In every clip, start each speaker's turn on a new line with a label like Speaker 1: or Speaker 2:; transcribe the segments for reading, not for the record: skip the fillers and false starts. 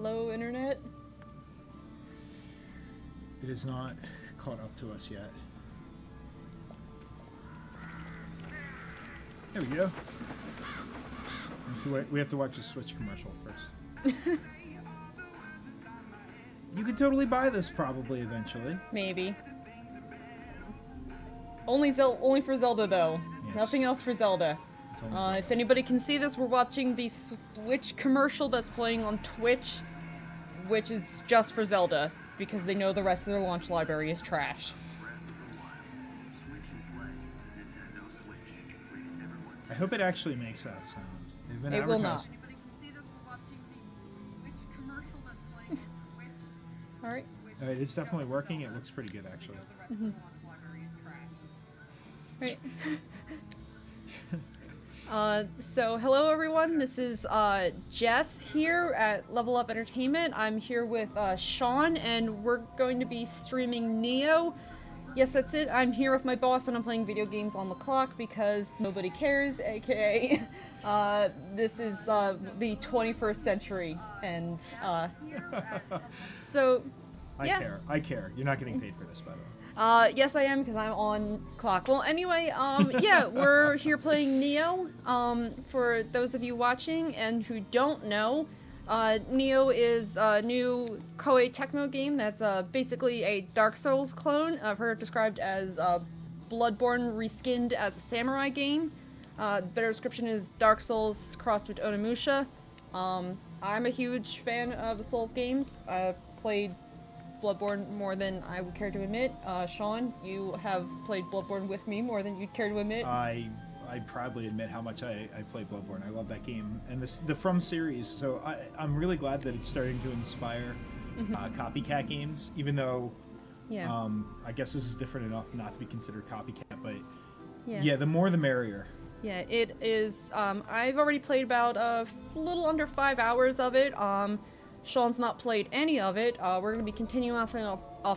Speaker 1: Hello, internet.
Speaker 2: It is not caught up to us yet. There we go. We have to watch the Switch commercial first. You could totally buy this probably eventually.
Speaker 1: Maybe. Only for Zelda though.
Speaker 2: Yes.
Speaker 1: Nothing else for Zelda. If anybody can see this, we're watching the Switch commercial that's playing on Twitch, which is just for Zelda, because they know the rest of their launch library is trash.
Speaker 2: I hope it actually makes that sound. They've been
Speaker 1: It will not. Alright.
Speaker 2: It's definitely working. It looks pretty good, actually.
Speaker 1: Mm-hmm. Right. So hello everyone, this is Jess here at Level Up Entertainment. I'm here with Sean, and we're going to be streaming Nioh. Yes, that's it. I'm here with my boss, and I'm playing video games on the clock because nobody cares, aka this is the 21st century, and so yeah.
Speaker 2: I care. You're not getting paid for this, by the way.
Speaker 1: Yes I am, because I'm on clock. Well, anyway, yeah, we're here playing Nioh. For those of you watching and who don't know, Nioh is a new Koei Tecmo game that's basically a Dark Souls clone. I've heard it described as Bloodborne reskinned as a samurai game. Better description is Dark Souls crossed with Onimusha. I'm a huge fan of the Souls games. I've played Bloodborne more than I would care to admit. Sean, you have played Bloodborne with me more than you'd care to admit.
Speaker 2: I proudly admit how much I play Bloodborne. I love that game. And the From series, so I'm really glad that it's starting to inspire copycat games, even though
Speaker 1: Yeah.
Speaker 2: I guess this is different enough not to be considered copycat, but
Speaker 1: Yeah.
Speaker 2: yeah, the more the merrier.
Speaker 1: Yeah, it is. I've already played about a little under 5 hours of it. Sean's not played any of it. We're going to be continuing off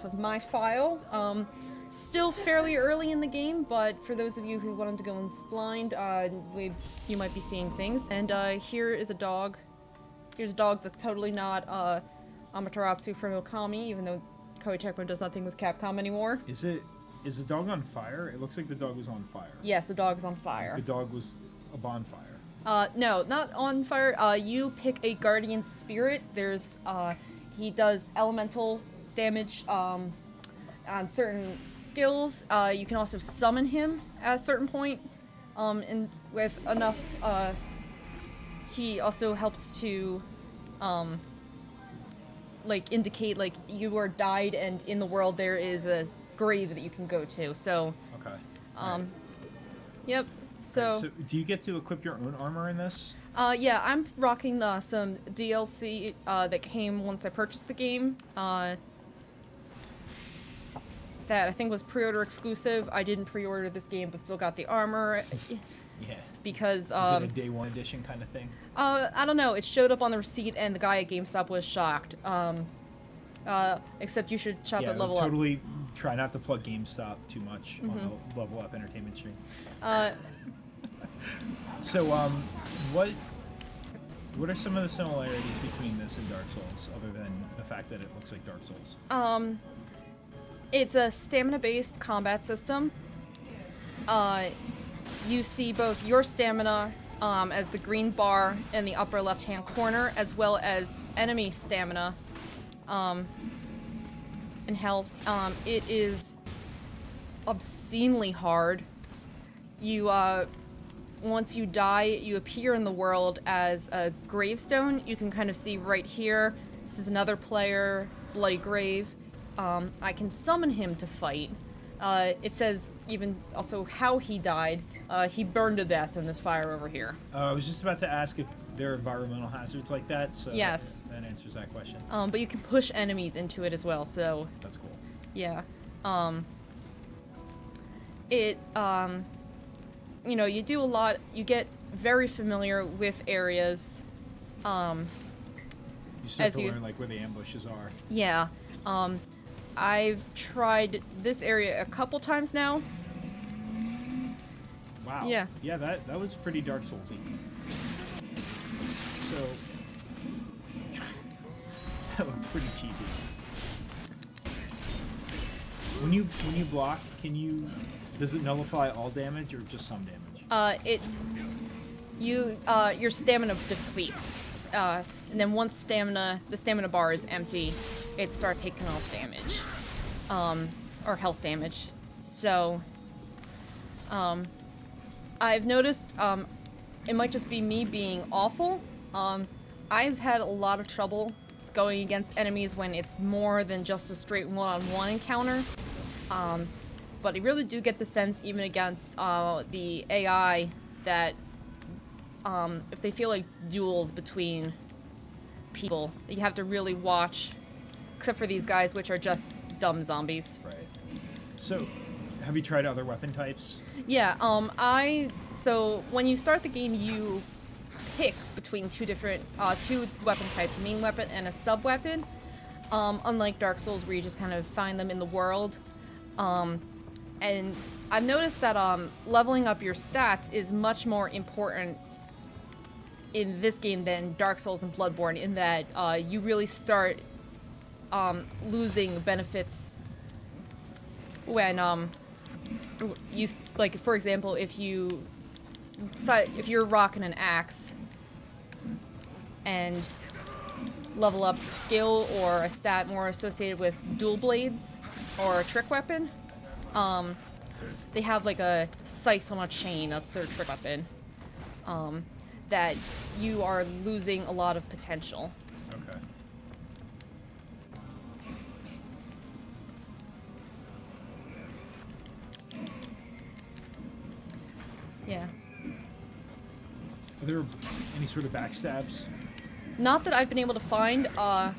Speaker 1: of my file. Still fairly early in the game, but for those of you who wanted to go in blind, you might be seeing things. And here is a dog. Here's a dog that's totally not Amaterasu from Okami, even though Koei Tecmo does nothing with Capcom anymore.
Speaker 2: Is the dog on fire? It looks like the dog was on fire.
Speaker 1: Yes, the dog's on fire.
Speaker 2: The dog was a bonfire.
Speaker 1: No, not on fire. You pick a guardian spirit. There's, he does elemental damage, on certain skills. You can also summon him at a certain point. And with enough, he also helps to, like, indicate, like, you are died and in the world there is a grave that you can go to, so.
Speaker 2: Okay.
Speaker 1: Right. Yep. So
Speaker 2: do you get to equip your own armor in this?
Speaker 1: Yeah, I'm rocking some DLC that came once I purchased the game. That I think was pre-order exclusive. I didn't pre-order this game, but still got the armor.
Speaker 2: Yeah.
Speaker 1: Because
Speaker 2: is it a day one edition kind of thing?
Speaker 1: I don't know. It showed up on the receipt, and the guy at GameStop was shocked. Except you should shop at Level Up.
Speaker 2: Totally try not to plug GameStop too much on the Level Up Entertainment stream. So, what are some of the similarities between this and Dark Souls, other than the fact that it looks like Dark Souls?
Speaker 1: It's a stamina-based combat system. You see both your stamina as the green bar in the upper left-hand corner, as well as enemy stamina and health. It is obscenely hard. You, once you die, you appear in the world as a gravestone. You can kind of see right here. This is another player, Bloody Grave. I can summon him to fight. It says even also how he died. He burned to death in this fire over here.
Speaker 2: I was just about to ask if there are environmental hazards like that, so
Speaker 1: yes.
Speaker 2: That answers that question.
Speaker 1: But you can push enemies into it as well, so...
Speaker 2: That's cool.
Speaker 1: Yeah. You know, you do a lot, you get very familiar with areas,
Speaker 2: You start to learn, like, where the ambushes are.
Speaker 1: Yeah. I've tried this area a couple times now.
Speaker 2: Wow.
Speaker 1: Yeah.
Speaker 2: Yeah, that was pretty Dark Soulsy. So, pretty cheesy. When you block, does it nullify all damage or just some damage?
Speaker 1: Your stamina depletes, and then once the stamina bar is empty, it starts taking off damage, or health damage. So, I've noticed, it might just be me being awful. I've had a lot of trouble going against enemies when it's more than just a straight one-on-one encounter. But I really do get the sense, even against the AI, that if they feel like duels between people, you have to really watch, except for these guys, which are just dumb zombies.
Speaker 2: Right. So, have you tried other weapon types?
Speaker 1: Yeah, so when you start the game, you pick between two weapon types, a main weapon and a sub-weapon. Unlike Dark Souls, where you just kind of find them in the world. And I've noticed that leveling up your stats is much more important in this game than Dark Souls and Bloodborne, in that you really start losing benefits when you, like, for example, if you're rocking an axe and level up skill or a stat more associated with dual blades or a trick weapon, they have like a scythe on a chain, that's their trick weapon, that you are losing a lot of potential.
Speaker 2: Okay.
Speaker 1: Yeah.
Speaker 2: Are there any sort of backstabs?
Speaker 1: Not that I've been able to find, or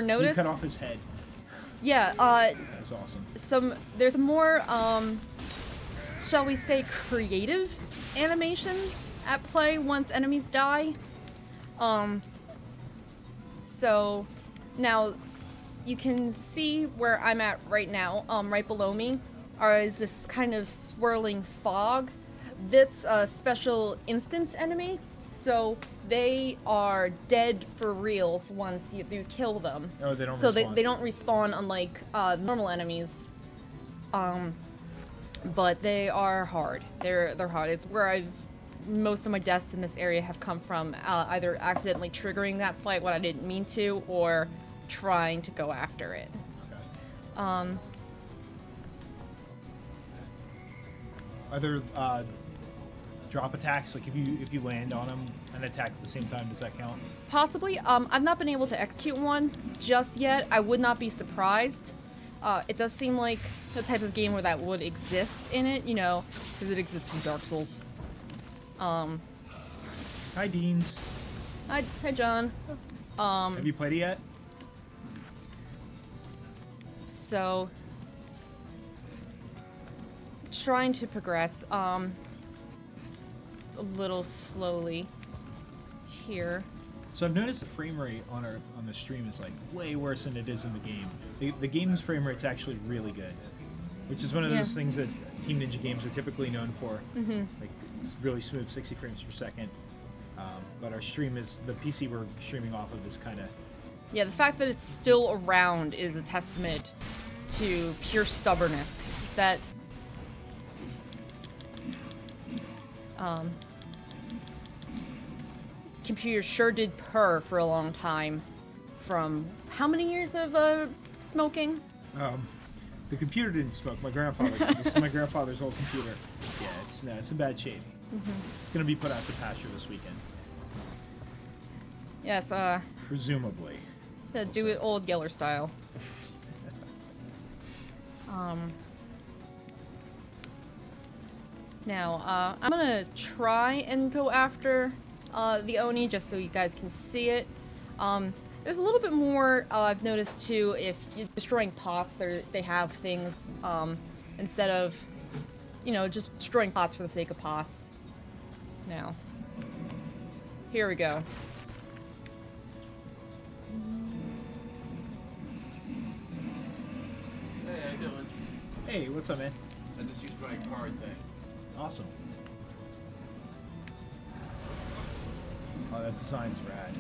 Speaker 1: notice.
Speaker 2: You cut off his head.
Speaker 1: Yeah,
Speaker 2: That's awesome.
Speaker 1: There's more, shall we say, creative animations at play once enemies die. So, now, you can see where I'm at right now, right below me, is this kind of swirling fog. That's a special instance enemy, so they are dead for reals once you kill them.
Speaker 2: Oh, they don't
Speaker 1: so
Speaker 2: respawn.
Speaker 1: they don't respawn, unlike normal enemies. But they are hard. They're hard. It's where most of my deaths in this area have come from, either accidentally triggering that fight when I didn't mean to, or trying to go after it.
Speaker 2: Okay. Are there drop attacks? Like if you land on them and attack at the same time, does that count?
Speaker 1: Possibly. I've not been able to execute one just yet. I would not be surprised. It does seem like the type of game where that would exist in it, because it exists in Dark Souls.
Speaker 2: Hi, Deans.
Speaker 1: Hi, John.
Speaker 2: Have you played it yet?
Speaker 1: So, trying to progress, a little slowly here.
Speaker 2: So I've noticed the frame rate on the stream is like way worse than it is in the game. The game's frame rate's actually really good, which is one of those things that Team Ninja games are typically known for.
Speaker 1: Mm-hmm.
Speaker 2: Like it's really smooth, 60 frames per second. But our stream the PC we're streaming off of is kind of.
Speaker 1: Yeah, the fact that it's still around is a testament to pure stubbornness. That computer sure did purr for a long time. From how many years of smoking?
Speaker 2: The computer didn't smoke. My grandfather did. This is my grandfather's old computer. Yeah, it's in bad shape.
Speaker 1: Mm-hmm.
Speaker 2: It's gonna be put out to pasture this weekend.
Speaker 1: Yes,
Speaker 2: presumably.
Speaker 1: to do it old Geller style. Now, I'm gonna try and go after the Oni just so you guys can see it. There's a little bit more I've noticed too. If you're destroying pots, they have things instead of, just destroying pots for the sake of pots. Now, here we go.
Speaker 3: Hey, how you doing?
Speaker 2: Hey, what's up, man?
Speaker 3: I just used my card thing.
Speaker 2: Awesome. Oh, that design's rad.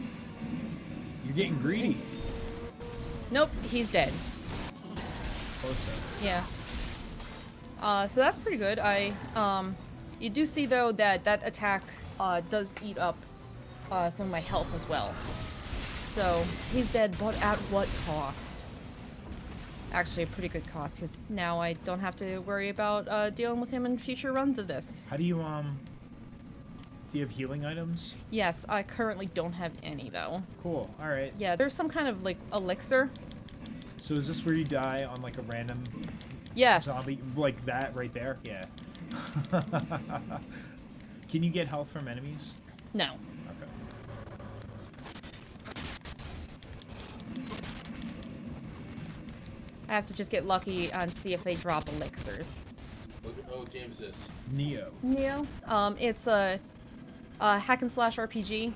Speaker 2: You're getting greedy.
Speaker 1: Nope, he's dead.
Speaker 2: Close though.
Speaker 1: Yeah. So that's pretty good. You do see though that that attack does eat up some of my health as well. So he's dead, but at what cost? Actually, a pretty good cost because now I don't have to worry about dealing with him in future runs of this.
Speaker 2: How do you do you have healing items?
Speaker 1: Yes, I currently don't have any though.
Speaker 2: Cool. All right.
Speaker 1: Yeah, there's some kind of like elixir.
Speaker 2: So is this where you die on like a random
Speaker 1: Yes.
Speaker 2: zombie like that right there? Yeah. Can you get health from enemies?
Speaker 1: No.
Speaker 2: Okay.
Speaker 1: I have to just get lucky and see if they drop elixirs.
Speaker 3: What game is this?
Speaker 2: Nioh.
Speaker 1: Nioh? It's a hack and slash RPG.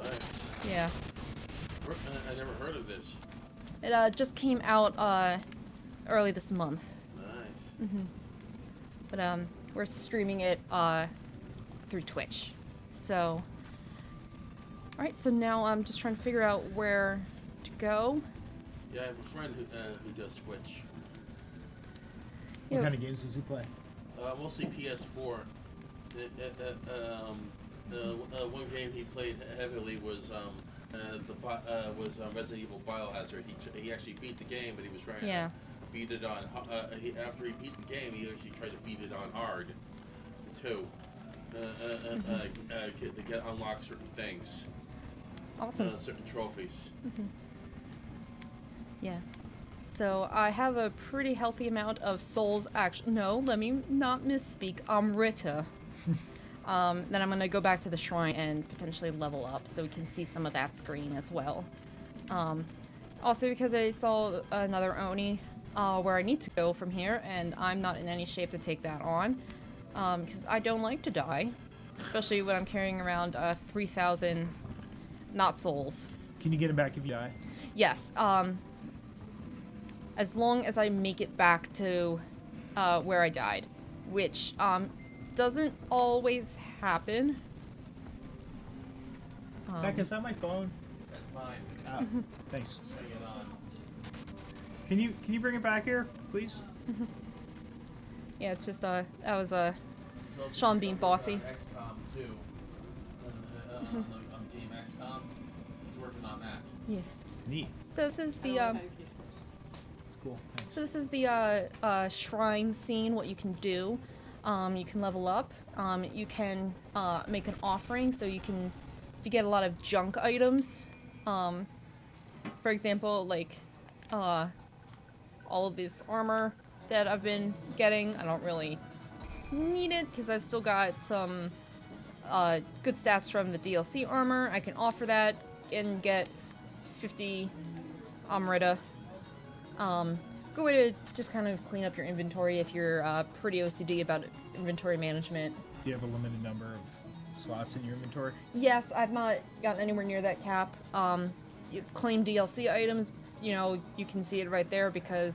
Speaker 3: Nice.
Speaker 1: Yeah.
Speaker 3: I never heard of this.
Speaker 1: It just came out early this month.
Speaker 3: Nice.
Speaker 1: But we're streaming it through Twitch. So alright, so now I'm just trying to figure out where to go.
Speaker 3: Yeah, I have a friend who does Twitch.
Speaker 2: What kind of games does he play?
Speaker 3: Mostly PS4. One game he played heavily was Resident Evil Biohazard. He actually beat the game, but he was trying to beat it on. After he beat the game, he actually tried to beat it on hard too. To get unlock certain things.
Speaker 1: Awesome.
Speaker 3: Certain trophies.
Speaker 1: Yeah. So I have a pretty healthy amount of souls. No, let me not misspeak. Amrita. Then I'm gonna go back to the shrine and potentially level up, so we can see some of that screen as well. Also, because I saw another Oni where I need to go from here, and I'm not in any shape to take that on, because I don't like to die, especially when I'm carrying around 3,000 not souls.
Speaker 2: Can you get him back if you die?
Speaker 1: Yes. As long as I make it back to where I died, which doesn't always happen.
Speaker 2: Beck, is that my phone?
Speaker 3: That's mine.
Speaker 2: Ah, thanks.
Speaker 3: Bring it on.
Speaker 2: Can you bring it back here, please?
Speaker 1: Yeah, it's just that was
Speaker 3: So
Speaker 1: Sean being bossy.
Speaker 3: XCOM 2. On Game XCOM. He's working on that.
Speaker 1: Yeah.
Speaker 2: Neat.
Speaker 1: So this is the
Speaker 2: It's cool. Thanks.
Speaker 1: so this is the shrine scene. What you can do, you can level up. You can make an offering. So you can, if you get a lot of junk items, for example, like all of this armor that I've been getting, I don't really need it because I've still got some good stats from the DLC armor. I can offer that and get 50 Amrita. Good way to just kind of clean up your inventory if you're pretty OCD about inventory management.
Speaker 2: Do you have a limited number of slots in your inventory?
Speaker 1: Yes, I've not gotten anywhere near that cap. You claim DLC items, you know, you can see it right there because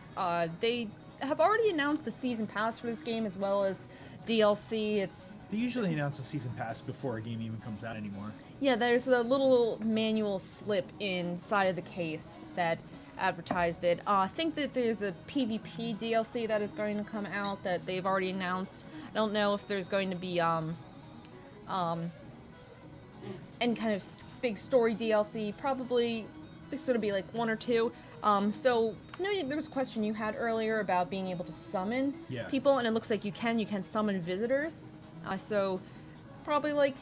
Speaker 1: they have already announced a season pass for this game as well as DLC.
Speaker 2: They usually announce a season pass before a game even comes out anymore.
Speaker 1: Yeah, there's a little manual slip inside of the case that advertised it. I think that there's a PvP DLC that is going to come out that they've already announced. I don't know if there's going to be any kind of big story DLC. Probably there's going to be like one or two. So, you know, there was a question you had earlier about being able to summon people, and it looks like you can summon visitors. So, probably like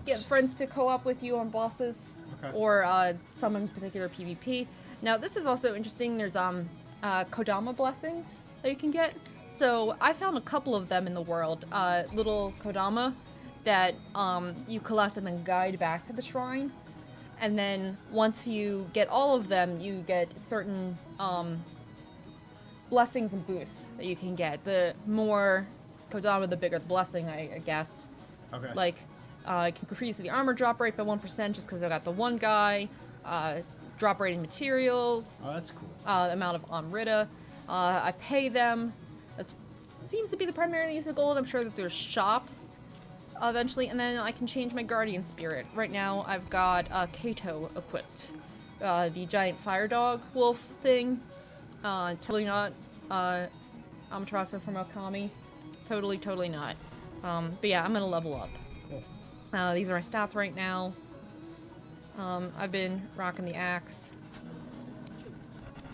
Speaker 1: get friends to co-op with you on bosses, or summon particular PvP. Now, this is also interesting. There's Kodama blessings that you can get. So I found a couple of them in the world, little Kodama that you collect and then guide back to the shrine. And then once you get all of them, you get certain blessings and boosts that you can get. The more Kodama, the bigger the blessing, I guess.
Speaker 2: Okay.
Speaker 1: Like, I can increase the armor drop rate by 1% just because I got the one guy. Drop rate in materials.
Speaker 2: Oh, that's cool.
Speaker 1: Amount of Amrita. I pay them. That seems to be the primary use of gold. I'm sure that there's shops eventually, and then I can change my guardian spirit. Right now, I've got Kato equipped. the giant fire dog wolf thing. Totally not Amaterasu from Okami. Totally not. But yeah, I'm gonna level up.
Speaker 2: Cool.
Speaker 1: These are my stats right now. I've been rocking the axe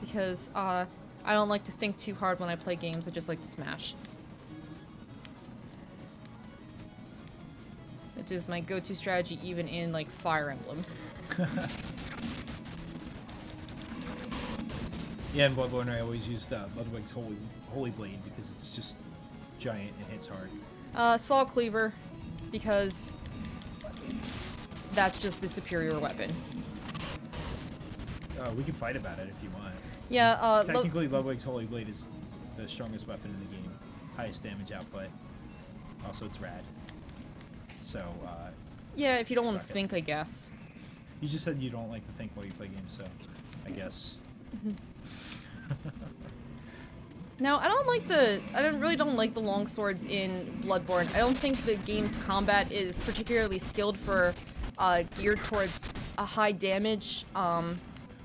Speaker 1: because I don't like to think too hard when I play games. I just like to smash. Which is my go-to strategy even in like Fire Emblem.
Speaker 2: Yeah, in Bloodborne I always used Ludwig's Holy Blade because it's just giant and hits hard.
Speaker 1: Saw Cleaver, because that's just the superior weapon.
Speaker 2: We can fight about it if you want.
Speaker 1: Yeah,
Speaker 2: Technically, Ludwig's Holy Blade is the strongest weapon in the game. Highest damage output. Also, it's rad. So,
Speaker 1: yeah, if you don't want to
Speaker 2: suck it.
Speaker 1: think, I guess.
Speaker 2: You just said you don't like to think while you play games, so I guess.
Speaker 1: Now, I really don't like the long swords in Bloodborne. I don't think the game's combat is particularly skilled for, geared towards a high damage.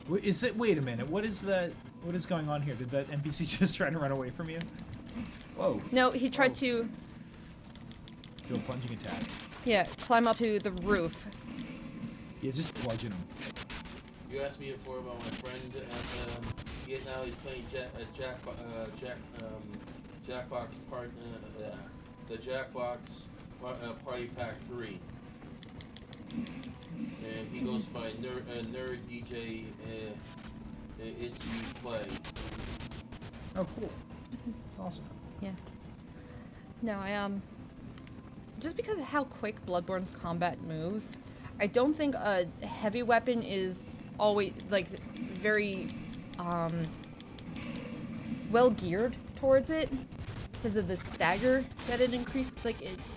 Speaker 2: Wait a minute, what is going on here? Did that NPC just try to run away from you? Whoa.
Speaker 1: No, he tried to,
Speaker 2: Do a plunging attack.
Speaker 1: yeah, climb up to the roof.
Speaker 2: Yeah, just bludgeon him.
Speaker 3: You asked me before about my friend. Now he's playing Jackbox the Jackbox Party Pack 3, and he goes by Nerd DJ. It's you play.
Speaker 2: Oh, cool. That's awesome.
Speaker 1: Yeah. No, just because of how quick Bloodborne's combat moves, I don't think a heavy weapon is always, like, very, well geared towards it, because of the stagger that it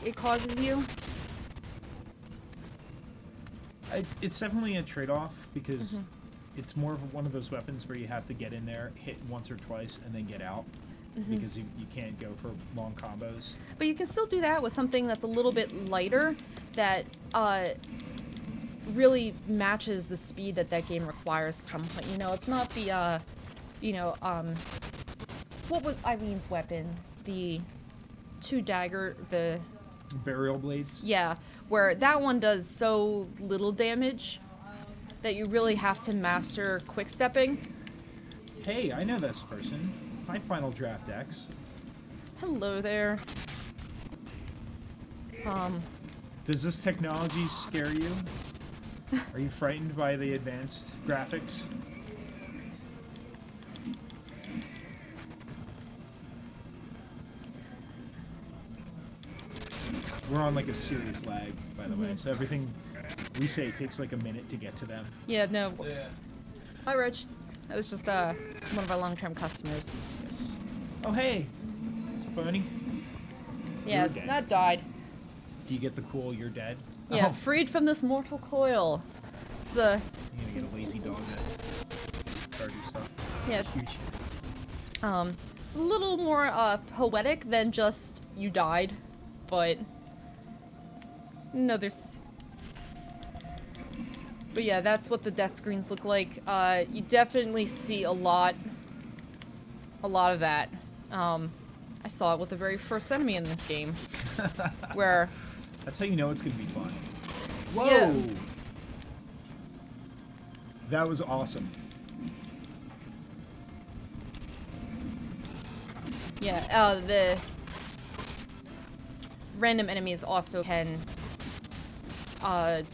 Speaker 1: it causes you.
Speaker 2: It's definitely a trade-off, because it's more of one of those weapons where you have to get in there, hit once or twice, and then get out. Because you can't go for long combos.
Speaker 1: But you can still do that with something that's a little bit lighter, that really matches the speed that game requires at some point. You know, it's not the, what was Eileen's weapon? The two-dagger, the...
Speaker 2: Burial blades?
Speaker 1: Yeah, where that one does so little damage that you really have to master quick-stepping.
Speaker 2: Hey, I know this person. Hi, Final Draft X.
Speaker 1: Hello there.
Speaker 2: Does this technology scare you? Are you frightened by the advanced graphics? We're on like a serious lag, by the way, so everything we say takes like a minute to get to them.
Speaker 1: Yeah, no.
Speaker 3: Yeah.
Speaker 1: Hi, Rich. That was just one of our long-term customers.
Speaker 2: Yes. Oh, hey! It's Boney.
Speaker 1: Yeah,
Speaker 2: You're dead.
Speaker 1: that died.
Speaker 2: Do you get the cool "you're dead"?
Speaker 1: Yeah,
Speaker 2: Oh,
Speaker 1: freed from this mortal coil. It's
Speaker 2: you're gonna get a lazy dog that guard your stuff.
Speaker 1: Yeah.
Speaker 2: It's huge.
Speaker 1: It's a little more poetic than just you died, but no, there's. But yeah, that's what the death screens look like. You definitely see a lot of that. I saw it with the very first enemy in this game, where.
Speaker 2: That's how you know it's gonna be fun. Whoa!
Speaker 1: Yeah.
Speaker 2: That was awesome.
Speaker 1: Yeah, the random enemies also can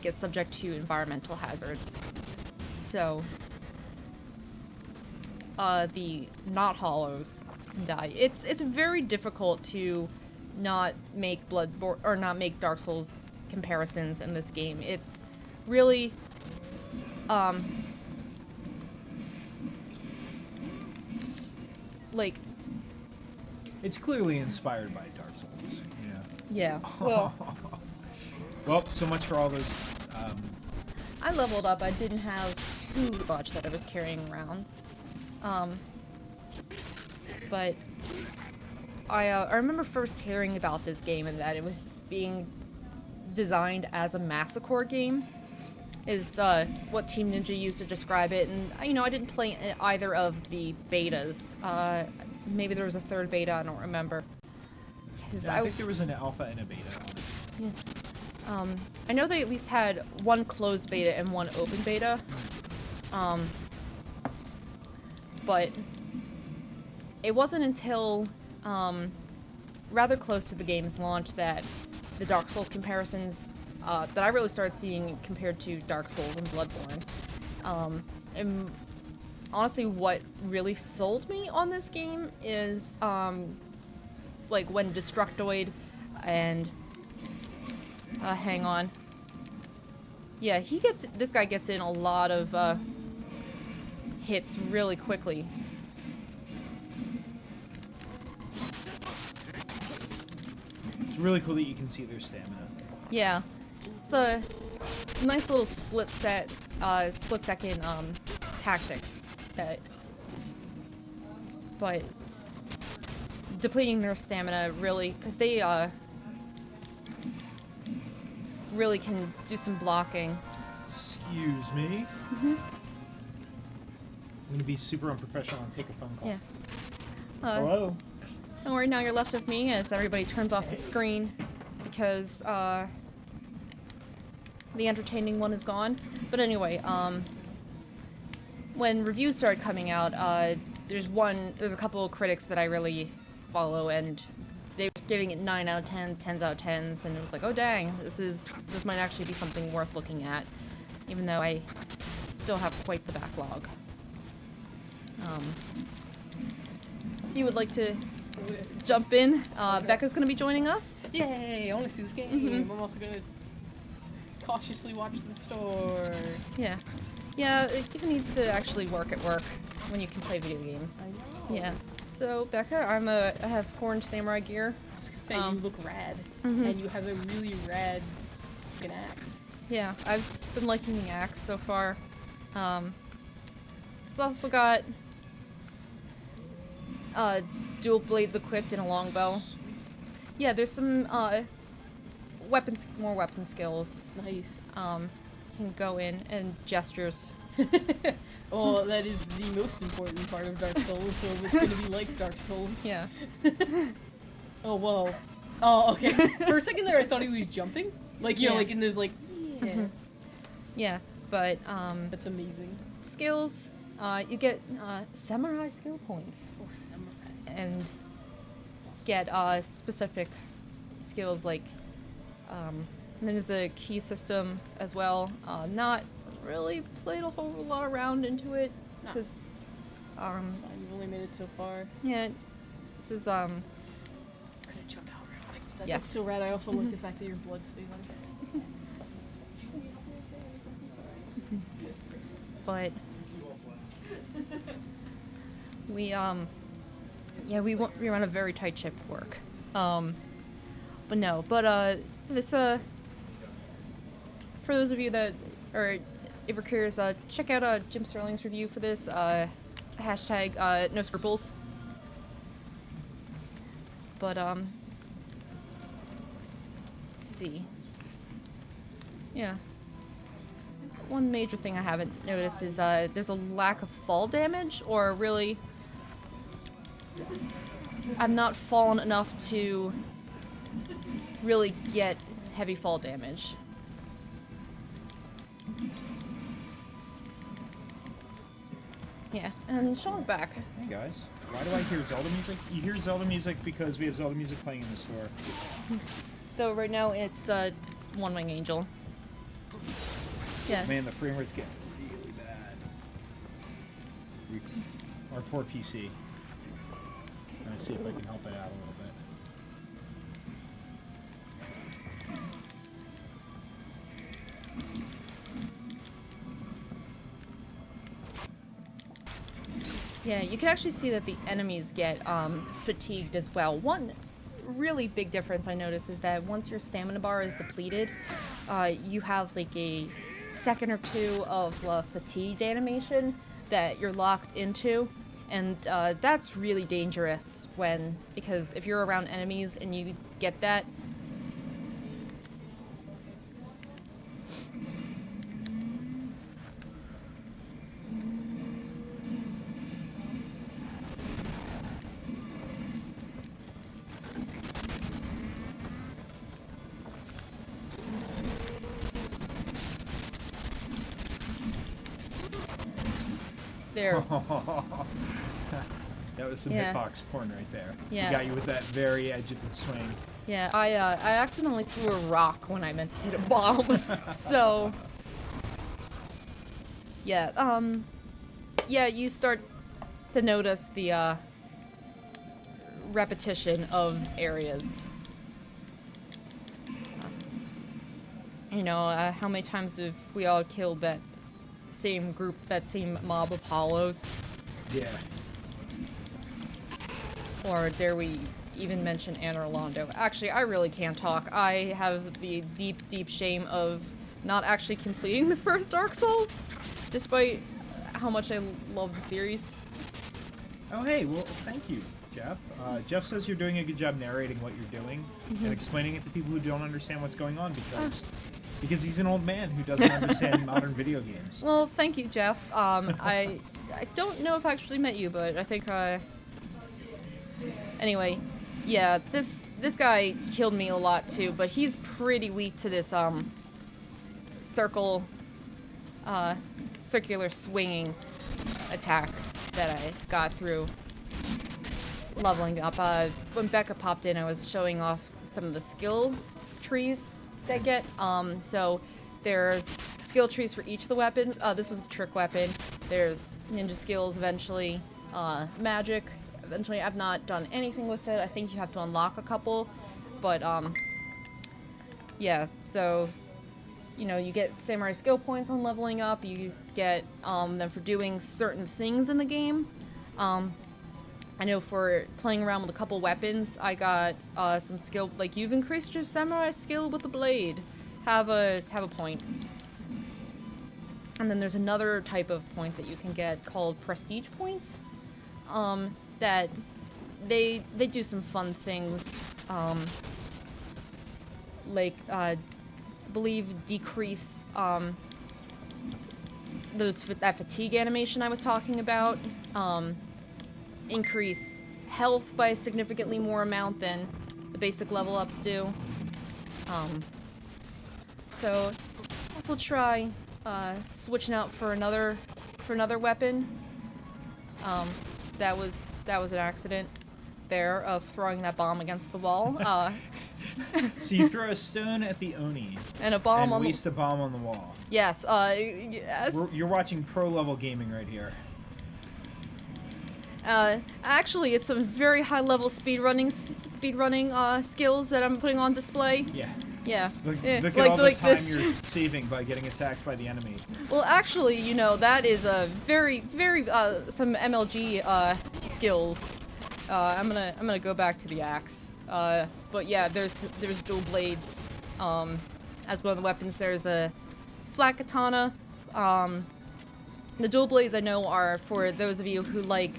Speaker 1: get subject to environmental hazards. So, the not hollows can die. It's very difficult to not make not make Dark Souls comparisons in this game. It's really like,
Speaker 2: It's clearly inspired by Dark Souls.
Speaker 1: yeah. Well,
Speaker 2: Well, so much for all those.
Speaker 1: I leveled up. I didn't have too much that I was carrying around. But I remember first hearing about this game and that it was being designed as a massacre game. is what Team Ninja used to describe it. And I didn't play either of the betas. Maybe there was a third beta. I don't remember.
Speaker 2: No, I think there was an alpha and a beta.
Speaker 1: Yeah. I know they at least had one closed beta and one open beta. But it wasn't until rather close to the game's launch that the Dark Souls comparisons that I really started seeing compared to Dark Souls and Bloodborne. And honestly, what really sold me on this game is like when Destructoid and hang on. Yeah, this guy gets in a lot of hits really quickly.
Speaker 2: It's really cool that you can see their stamina.
Speaker 1: Yeah, it's a nice little split second tactics but depleting their stamina really, because they really can do some blocking.
Speaker 2: Excuse me.
Speaker 1: Mm-hmm.
Speaker 2: I'm gonna be super unprofessional and take a phone call.
Speaker 1: Yeah.
Speaker 2: Hello?
Speaker 1: Don't worry, now you're left with me as everybody turns off the screen because the entertaining one is gone. But anyway, when reviews started coming out, there's a couple of critics that I really follow, and they were giving it 9 out of 10s, 10s out of 10s, and it was like, oh dang, this might actually be something worth looking at, even though I still have quite the backlog. If you would like to jump in,
Speaker 4: Okay.
Speaker 1: Becca's going to be joining us.
Speaker 4: Yay! I want to see this game.
Speaker 1: Mhm.
Speaker 4: I'm also gonna cautiously watch the store.
Speaker 1: Yeah. Yeah, it even needs to actually work at work when you can play video games.
Speaker 4: I know.
Speaker 1: Yeah. So, Becca, I have orange samurai gear.
Speaker 4: I was gonna say you look rad,
Speaker 1: Mhm.
Speaker 4: and you have a really rad fucking axe.
Speaker 1: Yeah, I've been liking the axe so far. It's also got dual blades equipped and a longbow. Yeah, there's some more weapon skills.
Speaker 4: Nice.
Speaker 1: You can go in and gestures.
Speaker 4: Oh, that is the most important part of Dark Souls, so it's gonna be like Dark Souls.
Speaker 1: Yeah.
Speaker 4: Oh, whoa. Oh, okay. For a second there, I thought he was jumping. Like, you know,
Speaker 1: Yeah.
Speaker 4: like, and there's like, yeah.
Speaker 1: Mhm. Yeah, but
Speaker 4: That's amazing.
Speaker 1: skills, you get samurai skill points
Speaker 4: Oh, samurai.
Speaker 1: and get specific skills like and then there's a key system as well. Not really played a whole lot around into it.
Speaker 4: No.
Speaker 1: This is
Speaker 4: You've only made it so far.
Speaker 1: yeah, this is
Speaker 4: Gonna jump out real quick. That
Speaker 1: Yes.
Speaker 4: looks so rad. I also like the fact that your blood stays on.
Speaker 1: but we we run a very tight ship at work. This for those of you that are ever curious, check out Jim Sterling's review for this. Hashtag no scruples. But let's see. Yeah. One major thing I haven't noticed is there's a lack of fall damage, or really, I've not fallen enough to really get heavy fall damage. Yeah, and Sean's back.
Speaker 2: Hey guys. Why do I hear Zelda music? You hear Zelda music because we have Zelda music playing in the store.
Speaker 1: Though right now it's One Wing Angel. Yeah.
Speaker 2: Man, the frame rate's getting really bad. Our poor PC. I'm gonna see if I can help it out a little bit.
Speaker 1: Yeah, you can actually see that the enemies get fatigued as well. One really big difference I noticed is that once your stamina bar is depleted, you have like a second or two of fatigued animation that you're locked into, and that's really dangerous because if you're around enemies and you get that, There.
Speaker 2: That was some
Speaker 1: Yeah.
Speaker 2: hitbox porn right there.
Speaker 1: Yeah.
Speaker 2: He got you with that very edge of the swing.
Speaker 1: Yeah, I accidentally threw a rock when I meant to hit a bomb. So yeah, yeah, you start to notice the repetition of areas. You know, how many times have we all killed that same group, that same mob of hollows?
Speaker 2: Yeah.
Speaker 1: Or dare we even mention Anne Orlando? Actually, I really can't talk. I have the deep, deep shame of not actually completing the first Dark Souls, despite how much I love the series.
Speaker 2: Oh, hey, well, thank you, Jeff. Jeff says you're doing a good job narrating what you're doing and explaining it to people who don't understand what's going on because he's an old man who doesn't understand modern video games.
Speaker 1: Well, thank you, Jeff. I don't know if I actually met you, but I think anyway, yeah, this guy killed me a lot too, but he's pretty weak to this circular swinging attack that I got through leveling up. When Becca popped in, I was showing off some of the skill trees that get. So there's skill trees for each of the weapons. This was the trick weapon. There's ninja skills eventually, magic. Eventually, I've not done anything with it. I think you have to unlock a couple, but yeah. So you know, you get samurai skill points on leveling up. You get them for doing certain things in the game. I know for playing around with a couple weapons, I got some skill. Like, you've increased your samurai skill with a blade. Have a point. And then there's another type of point that you can get called prestige points. That they do some fun things. Like believe decrease that fatigue animation I was talking about. Increase health by a significantly more amount than the basic level ups do. So also try switching out for another weapon. That was an accident there of throwing that bomb against the wall.
Speaker 2: So you throw a stone at the Oni
Speaker 1: And a bomb on
Speaker 2: waste a bomb on the wall.
Speaker 1: Yes, yes.
Speaker 2: You're watching pro level gaming right here.
Speaker 1: Actually, it's some very high level speedrunning skills that I'm putting on display.
Speaker 2: Yeah.
Speaker 1: Yeah.
Speaker 2: Look
Speaker 1: Eh,
Speaker 2: at
Speaker 1: like-
Speaker 2: all the
Speaker 1: like
Speaker 2: time
Speaker 1: this.
Speaker 2: you're saving by getting attacked by the enemy.
Speaker 1: Well, actually, you know, that is a very, very some MLG skills. I'm gonna go back to the axe. But yeah, there's dual blades. As one of the weapons, there's a flat katana. The dual blades I know are for those of you who like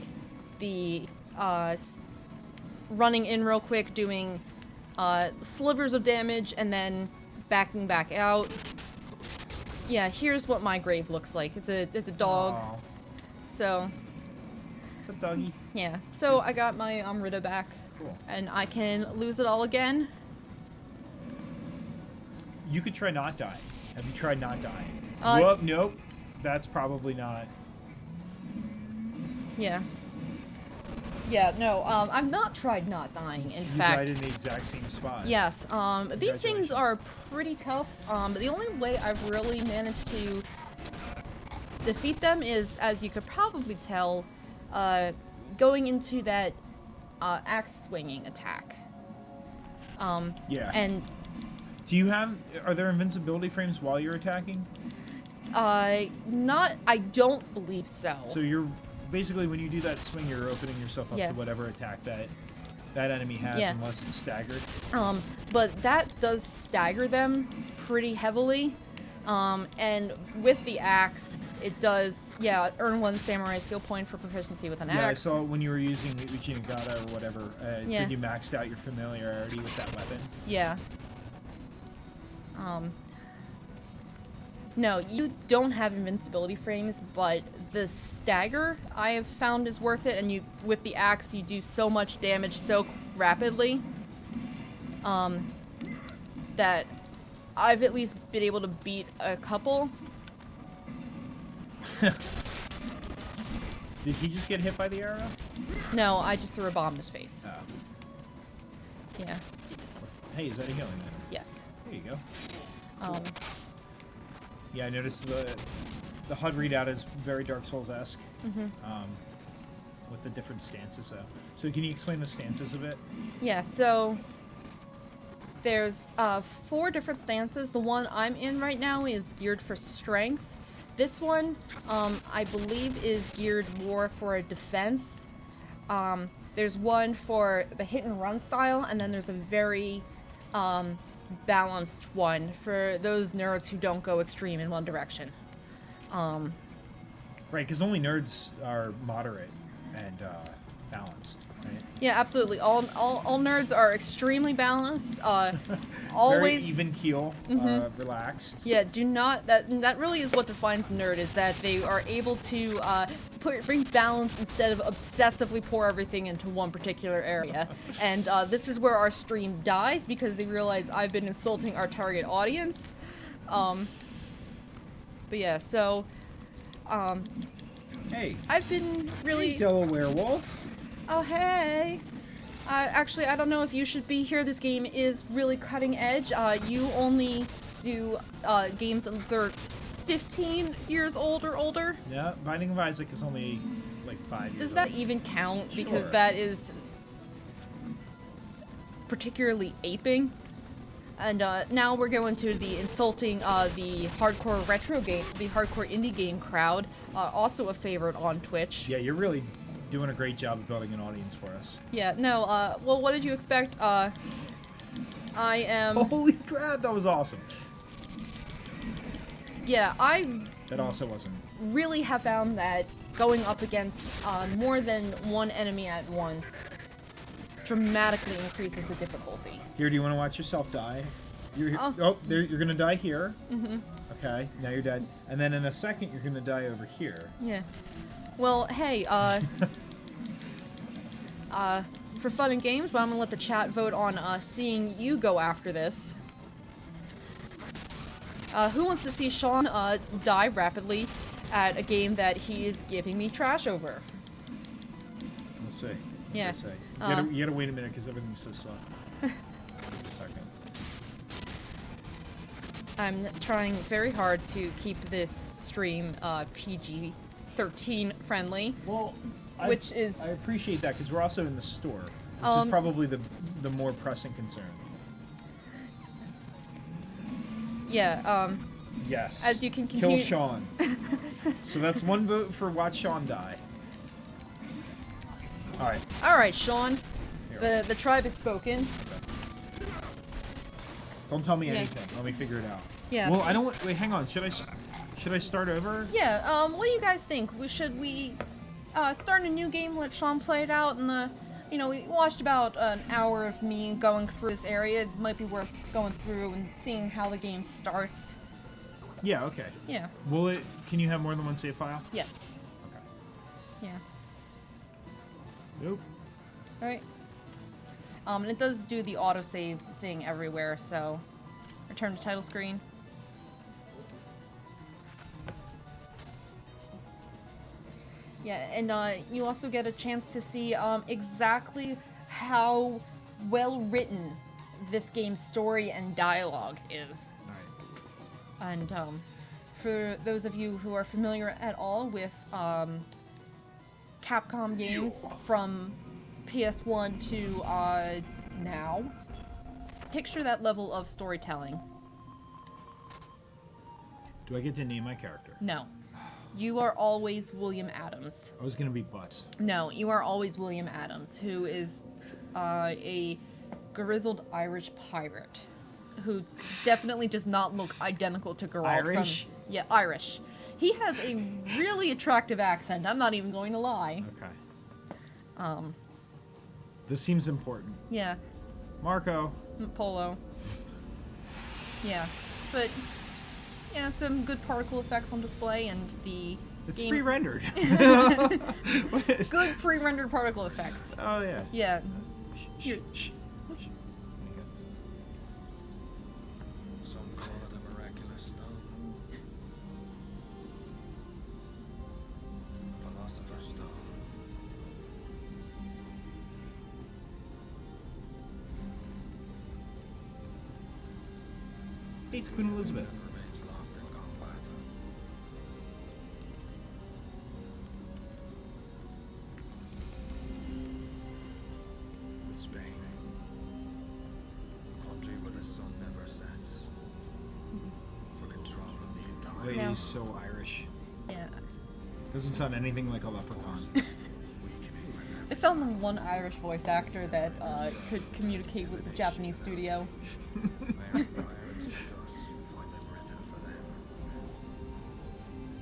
Speaker 1: the running in real quick, doing slivers of damage, and then backing back out. Yeah, here's what my grave looks like. It's a dog.
Speaker 2: Aw.
Speaker 1: So
Speaker 2: What's up, doggy?
Speaker 1: yeah. So I got my Amrita back,
Speaker 2: Cool.
Speaker 1: and I can lose it all again.
Speaker 2: You could try not dying. Have you tried not dying?
Speaker 1: Uh,
Speaker 2: Nope. That's probably not.
Speaker 1: Yeah. Yeah, no, I've not tried not dying, in
Speaker 2: You
Speaker 1: fact.
Speaker 2: died in the exact same spot.
Speaker 1: Yes, these things
Speaker 2: Congratulations.
Speaker 1: are pretty tough, but the only way I've really managed to defeat them is, as you could probably tell, going into that axe swinging attack.
Speaker 2: Yeah.
Speaker 1: And
Speaker 2: Are there invincibility frames while you're attacking?
Speaker 1: I don't believe so.
Speaker 2: So you're basically, when you do that swing, you're opening yourself up
Speaker 1: Yeah.
Speaker 2: to whatever attack that enemy has,
Speaker 1: Yeah.
Speaker 2: unless it's staggered.
Speaker 1: But that does stagger them pretty heavily. And with the axe, it does, earn 1 samurai skill point for proficiency with an
Speaker 2: Yeah, I
Speaker 1: axe.
Speaker 2: saw when you were using the Uchi Nagata or whatever, it
Speaker 1: Yeah.
Speaker 2: said you maxed out your familiarity with that weapon.
Speaker 1: Yeah. No, you don't have invincibility frames, but the stagger I have found is worth it, and with the axe you do so much damage so rapidly that I've at least been able to beat a couple.
Speaker 2: Did he just get hit by the arrow?
Speaker 1: No, I just threw a bomb in his face.
Speaker 2: Oh.
Speaker 1: Yeah.
Speaker 2: Hey, is that a healing item?
Speaker 1: Yes.
Speaker 2: There you go.
Speaker 1: Um.
Speaker 2: Yeah, I noticed the HUD readout is very Dark Souls-esque. With the different stances, though. So can you explain the stances a bit?
Speaker 1: Yeah. So there's 4 different stances. The one I'm in right now is geared for strength. This one, I believe, is geared more for defense. There's one for the hit and run style, and then there's a very balanced one for those nerds who don't go extreme in one direction.
Speaker 2: Right, because only nerds are moderate and balanced, right?
Speaker 1: Yeah, absolutely. All nerds are extremely balanced. Always
Speaker 2: Very even keel, relaxed.
Speaker 1: Yeah, do not. That really is what defines a nerd, is that they are able to bring balance instead of obsessively pour everything into one particular area. And this is where our stream dies, because they realize I've been insulting our target audience. But yeah, so
Speaker 2: Hey.
Speaker 1: I've been really.
Speaker 2: Hey, Delaware Wolf.
Speaker 1: Oh, hey. Actually, I don't know if you should be here. This game is really cutting edge. You only do games that are 15 years old or older.
Speaker 2: Yeah, Binding of Isaac is only like 5 years
Speaker 1: Does that
Speaker 2: old.
Speaker 1: even count? Because
Speaker 2: Sure.
Speaker 1: that is particularly aping. And now we're going to the insulting the hardcore retro game, the hardcore indie game crowd. Also a favorite on Twitch.
Speaker 2: Yeah, you're really doing a great job of building an audience for us.
Speaker 1: Yeah, no, well, what did you expect? I am...
Speaker 2: Holy crap, that was awesome.
Speaker 1: Yeah, I
Speaker 2: That also wasn't.
Speaker 1: really have found that going up against more than one enemy at once dramatically increases the difficulty.
Speaker 2: Here, do you want to watch yourself die? You're
Speaker 1: Oh.
Speaker 2: you're gonna die here. Okay, now you're dead. And then in a second, you're gonna die over here.
Speaker 1: Yeah. Well, hey, for fun and games, but I'm gonna let the chat vote on seeing you go after this. Who wants to see Sean die rapidly at a game that he is giving me trash over?
Speaker 2: Let's see.
Speaker 1: Yeah.
Speaker 2: Let's see. You gotta wait a minute because everything's so slow. Wait a second.
Speaker 1: I'm trying very hard to keep this stream PG-13 friendly.
Speaker 2: Well,
Speaker 1: Which is-
Speaker 2: I appreciate that because we're also in the store, which is
Speaker 1: Um,
Speaker 2: probably the more pressing concern.
Speaker 1: Yeah,
Speaker 2: Yes.
Speaker 1: as you can
Speaker 2: Kill
Speaker 1: continue-
Speaker 2: Sean. So that's one vote for watch Sean die. All right.
Speaker 1: Alright, Sean.
Speaker 2: Here.
Speaker 1: The tribe has spoken.
Speaker 2: Don't tell me
Speaker 1: Yeah.
Speaker 2: anything. Let me figure it out.
Speaker 1: Yes.
Speaker 2: Well, I don't. Wait, hang on. Should I start over?
Speaker 1: Yeah, what do you guys think? Should we start a new game, let Sean play it out, and we watched about an hour of me going through this area. It might be worth going through and seeing how the game starts.
Speaker 2: Yeah. Okay.
Speaker 1: Yeah.
Speaker 2: Will it? Can you have more than one save file?
Speaker 1: Yes.
Speaker 2: Okay.
Speaker 1: Yeah.
Speaker 2: Nope.
Speaker 1: Alright. And it does do the autosave thing everywhere, so return to title screen. Yeah, and you also get a chance to see exactly how well written this game's story and dialogue is.
Speaker 2: All right.
Speaker 1: And for those of you who are familiar at all with Capcom games from PS1 to now, picture that level of storytelling.
Speaker 2: Do I get to name my character?
Speaker 1: No. You are always William Adams.
Speaker 2: I was gonna be Butts.
Speaker 1: No, you are always William Adams, who is a grizzled Irish pirate who definitely does not look identical to Geralt.
Speaker 2: Irish?
Speaker 1: Yeah, Irish. He has a really attractive accent. I'm not even going to lie.
Speaker 2: Okay. This seems important.
Speaker 1: Yeah,
Speaker 2: Marco.
Speaker 1: Polo. Yeah, but yeah, some good particle effects on display, and the
Speaker 2: It's
Speaker 1: game.
Speaker 2: pre-rendered.
Speaker 1: Good pre-rendered particle effects.
Speaker 2: Oh yeah.
Speaker 1: Yeah.
Speaker 2: Shh. Shh.
Speaker 5: Some call it a miraculous stone. Philosopher's stone.
Speaker 2: It's Queen Elizabeth.
Speaker 5: remains locked in combat. With Spain, a country where the sun never sets, for control of the entire
Speaker 2: Wait,
Speaker 1: No.
Speaker 2: he's so Irish.
Speaker 1: Yeah.
Speaker 2: Doesn't sound anything like a leprechaun.
Speaker 5: we can aim at
Speaker 4: I found the one Irish voice actor that could communicate with the Japanese studio.
Speaker 5: them. Where pirates like us find it written for them.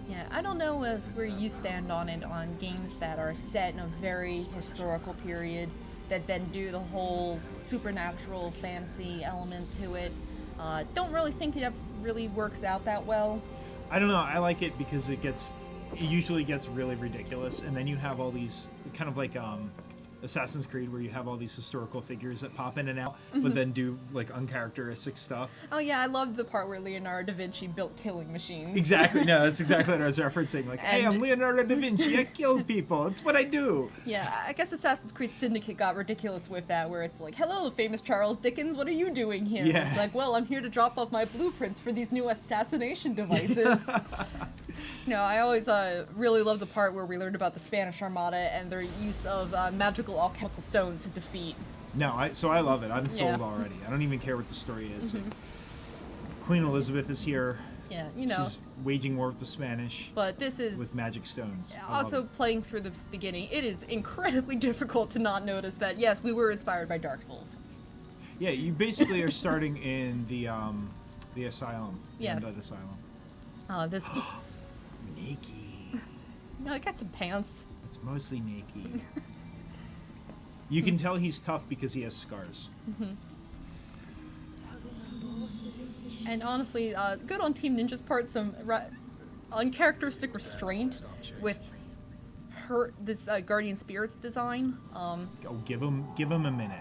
Speaker 4: Yeah, I don't know where you stand on it on games that are set in a very historical period that then do the whole supernatural fantasy element to it. Don't really think it ever really works out that well.
Speaker 2: I don't know. I like it because it usually gets really ridiculous, and then you have all these kind of like Assassin's Creed, where you have all these historical figures that pop in and out, but then do like uncharacteristic stuff.
Speaker 4: Oh yeah, I loved the part where Leonardo da Vinci built killing machines.
Speaker 2: Exactly. No, that's exactly what I was referencing. Like, hey,
Speaker 4: And-
Speaker 2: I'm Leonardo da Vinci. I kill people. It's what I do.
Speaker 4: Yeah, I guess Assassin's Creed Syndicate got ridiculous with that, where it's like, hello, famous Charles Dickens, what are you doing here?
Speaker 2: Yeah.
Speaker 4: It's like, well, I'm here to drop off my blueprints for these new assassination devices. No, I always really love the part where we learned about the Spanish Armada and their use of magical alchemical stones to defeat.
Speaker 2: No, so I love it. I'm sold
Speaker 4: Yeah.
Speaker 2: already. I don't even care what the story is. Queen Elizabeth is here.
Speaker 4: Yeah, you know.
Speaker 2: She's waging war with the Spanish
Speaker 4: But this is
Speaker 2: with magic stones. I love
Speaker 4: also
Speaker 2: it.
Speaker 4: playing through this beginning. It is incredibly difficult to not notice that, yes, we were inspired by Dark Souls.
Speaker 2: Yeah, you basically are starting in the asylum. The
Speaker 4: Yes.
Speaker 2: Undead asylum.
Speaker 4: This,
Speaker 2: Naked.
Speaker 4: no, I got some pants.
Speaker 2: It's mostly naked. You can tell he's tough because he has scars.
Speaker 1: And honestly, good on Team Ninja's part, some uncharacteristic restraint with this Guardian Spirits design.
Speaker 2: Oh, give him a minute.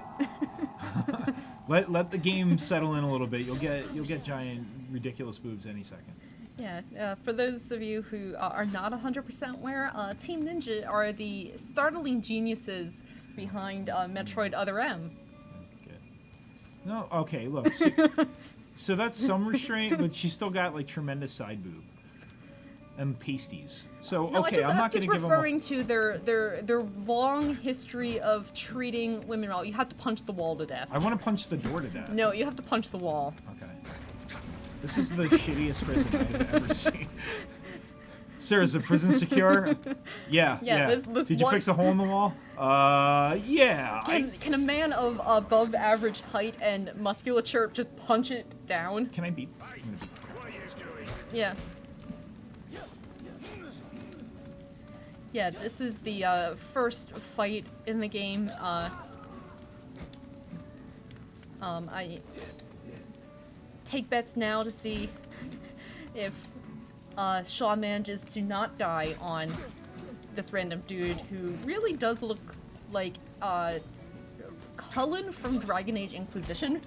Speaker 2: let the game settle in a little bit. You'll get giant, ridiculous boobs any second.
Speaker 1: Yeah, for those of you who are not 100% aware, Team Ninja are the startling geniuses behind Metroid Other M.
Speaker 2: Good. No, okay, look. So that's some restraint, but she's still got like tremendous side boob and pasties. So
Speaker 1: No,
Speaker 2: okay, I'm not
Speaker 1: just
Speaker 2: going to give them.
Speaker 1: referring to their long history of treating women well. You have to punch the wall to death.
Speaker 2: I want to punch the door to death.
Speaker 1: No, you have to punch the wall.
Speaker 2: Okay. This is the shittiest prison I've ever seen. Sir, is the prison secure? Yeah.
Speaker 1: Yeah, this
Speaker 2: Did you
Speaker 1: one-
Speaker 2: fix a hole in the wall? Yeah.
Speaker 1: Can a man of above average height and musculature just punch it down?
Speaker 2: Can I beat?
Speaker 1: Yeah. Yeah, this is the first fight in the game. I take bets now to see if Shaw manages to not die on this random dude who really does look like Cullen from Dragon Age Inquisition.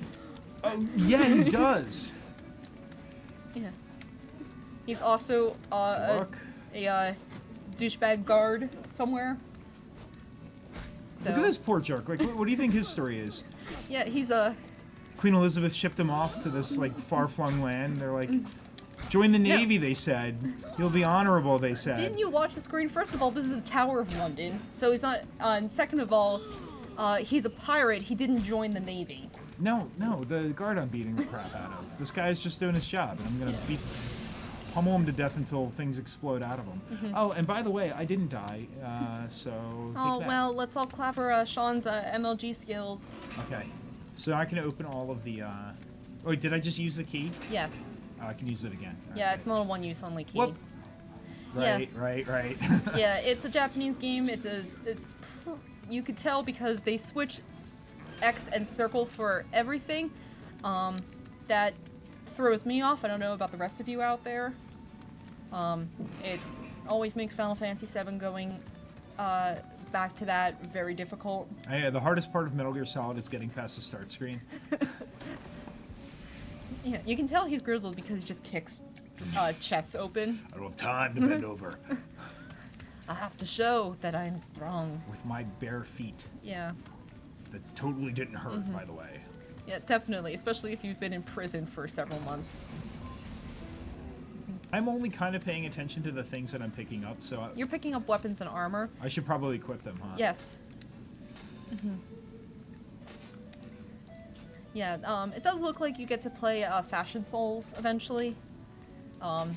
Speaker 2: Oh, yeah, he does.
Speaker 1: Yeah. He's also a douchebag guard somewhere. So,
Speaker 2: Look at this poor jerk. Like, what do you think his story is?
Speaker 1: yeah, he's a.
Speaker 2: Queen Elizabeth shipped him off to this like far-flung land. They're like, join the Navy. They said he'll be honorable. They said.
Speaker 1: Didn't you watch the screen? First of all, this is the Tower of London, so he's not. And second of all, he's a pirate. He didn't join the Navy.
Speaker 2: No, the guard I'm beating the crap out of. This guy's just doing his job, and I'm gonna pummel him to death until things explode out of him. Oh, and by the way, I didn't die, so.
Speaker 1: Oh
Speaker 2: take that.
Speaker 1: well, let's all clap for Sean's MLG skills.
Speaker 2: Okay, so I can open all of the. Wait, did I just use the key?
Speaker 1: Yes.
Speaker 2: I can use it again.
Speaker 1: Yeah,
Speaker 2: Okay.
Speaker 1: it's not a one-use only key.
Speaker 2: Whoop.
Speaker 1: Yeah.
Speaker 2: Right.
Speaker 1: Yeah, it's a Japanese game. You could tell because they switch X and circle for everything. That throws me off. I don't know about the rest of you out there. It always makes Final Fantasy VII going back to that very difficult.
Speaker 2: Yeah, the hardest part of Metal Gear Solid is getting past the start screen.
Speaker 1: Yeah, you can tell he's grizzled because he just kicks chests open.
Speaker 2: I don't have time to bend over
Speaker 1: I have to show that I'm strong.
Speaker 2: with my bare feet.
Speaker 1: Yeah.
Speaker 2: That totally didn't hurt, by the way.
Speaker 4: Yeah, definitely, especially if you've been in prison for several months.
Speaker 2: I'm only kind of paying attention to the things that I'm picking up, so
Speaker 4: You're picking up weapons and armor.
Speaker 2: I should probably equip them, huh?
Speaker 4: Yes. Yeah, it does look like you get to play Fashion Souls eventually. And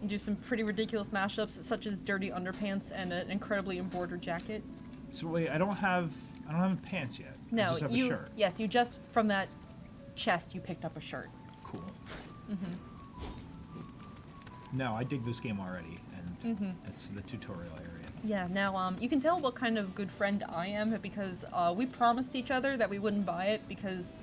Speaker 4: do some pretty ridiculous mashups, such as dirty underpants and an incredibly embroidered jacket.
Speaker 2: So wait, I don't have pants yet. I
Speaker 4: No,
Speaker 2: just have
Speaker 4: you.
Speaker 2: a shirt.
Speaker 4: Yes, you just from that chest you picked up a shirt.
Speaker 2: Cool. No, I dig this game already, and it's the tutorial area.
Speaker 4: Yeah. Now, you can tell what kind of good friend I am because we promised each other that we wouldn't buy it because.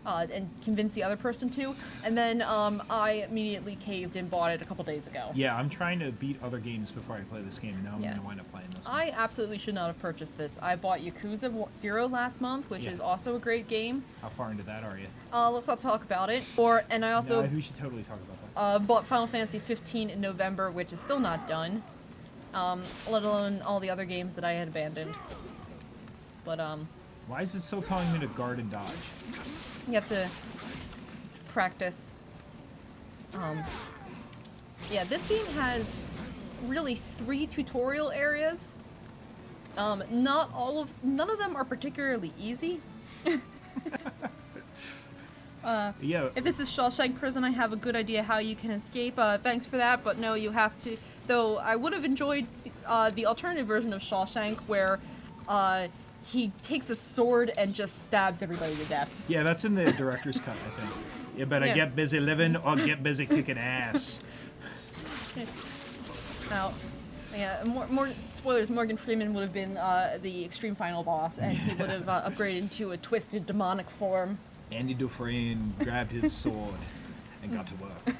Speaker 4: And convince the other person to, and then I immediately caved and bought it a couple days ago.
Speaker 2: Yeah, I'm trying to beat other games before I play this game, and now I'm
Speaker 4: Yeah.
Speaker 2: going to wind up playing this one.
Speaker 4: I absolutely should not have purchased this. I bought Yakuza 0 last month, which
Speaker 2: Yeah.
Speaker 4: is also a great game.
Speaker 2: How far into that are you?
Speaker 4: Let's not talk about it. And I also
Speaker 2: No, we should totally talk about that.
Speaker 4: bought Final Fantasy 15 in November, which is still not done. Let alone all the other games that I had abandoned. But
Speaker 2: Why is it still telling me to guard and dodge?
Speaker 4: you have to practice. Yeah, this game has really 3 tutorial areas. None of them are particularly easy.
Speaker 2: Yeah.
Speaker 4: If this is Shawshank Prison, I have a good idea how you can escape. Thanks for that, but no, you have to. Though I would have enjoyed the alternative version of Shawshank, where he takes a sword and just stabs everybody to death.
Speaker 2: Yeah, that's in the director's cut, I think. You better
Speaker 4: Yeah.
Speaker 2: get busy living or get busy kicking ass.
Speaker 4: Now, yeah, more spoilers. Morgan Freeman would have been the extreme final boss, and he would have upgraded into a twisted demonic form.
Speaker 2: Andy Dufresne grabbed his sword and got to work.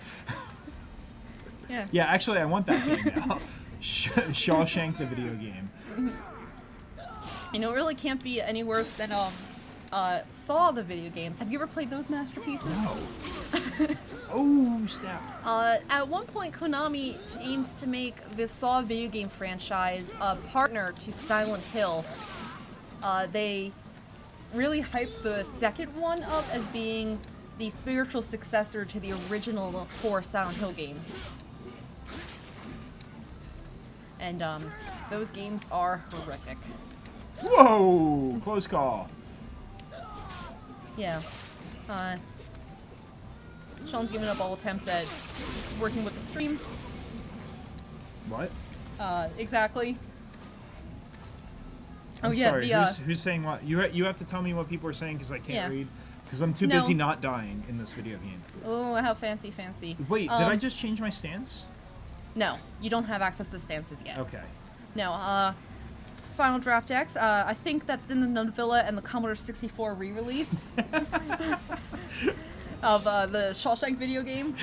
Speaker 4: Yeah.
Speaker 2: Yeah, actually, I want that game now. Shawshank, the video game.
Speaker 4: You know, it really can't be any worse than Saw the video games. Have you ever played those masterpieces?
Speaker 2: No. Oh, snap.
Speaker 4: At one point, Konami aims to make the Saw video game franchise a partner to Silent Hill. They really hyped the second one up as being the spiritual successor to the original 4 Silent Hill games. And those games are horrific.
Speaker 2: Whoa! Close call.
Speaker 4: Yeah. Sean's given up all attempts at working with the stream.
Speaker 2: What?
Speaker 4: Exactly.
Speaker 2: I'm
Speaker 4: Oh yeah,
Speaker 2: sorry.
Speaker 4: the
Speaker 2: Who's saying what? You have to tell me what people are saying because I can't
Speaker 4: Yeah.
Speaker 2: read. Because I'm too
Speaker 4: No.
Speaker 2: busy not dying in this video game.
Speaker 4: oh, how fancy.
Speaker 2: Wait, did I just change my stance?
Speaker 4: No, you don't have access to stances yet.
Speaker 2: Okay.
Speaker 4: No, Final Draft X, I think that's in the Novilla and the Commodore 64 re-release of the Shawshank video game.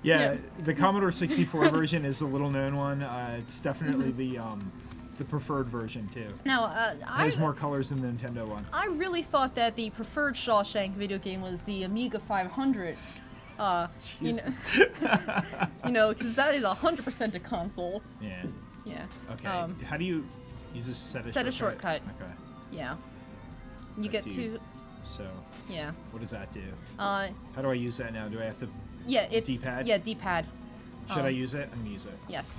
Speaker 2: Yeah, the Commodore 64 version is the little known one. It's definitely the preferred version too.
Speaker 4: Now,
Speaker 2: It has more colors than the Nintendo one.
Speaker 4: I really thought that the preferred Shawshank video game was the Amiga 500.
Speaker 2: Jesus.
Speaker 4: You know, because that is 100% a console.
Speaker 2: Yeah.
Speaker 4: Yeah.
Speaker 2: Okay. How do you use this set
Speaker 4: Set a shortcut.
Speaker 2: Okay.
Speaker 4: Yeah. You
Speaker 2: That
Speaker 4: get
Speaker 2: do
Speaker 4: to.
Speaker 2: So,
Speaker 4: Yeah.
Speaker 2: what does that do?
Speaker 4: Uh,
Speaker 2: How do I use that now? Do I have to?
Speaker 4: yeah, it's
Speaker 2: D-pad?
Speaker 4: Yeah, D-pad.
Speaker 2: Should I use it? I'm gonna use it.
Speaker 4: Yes.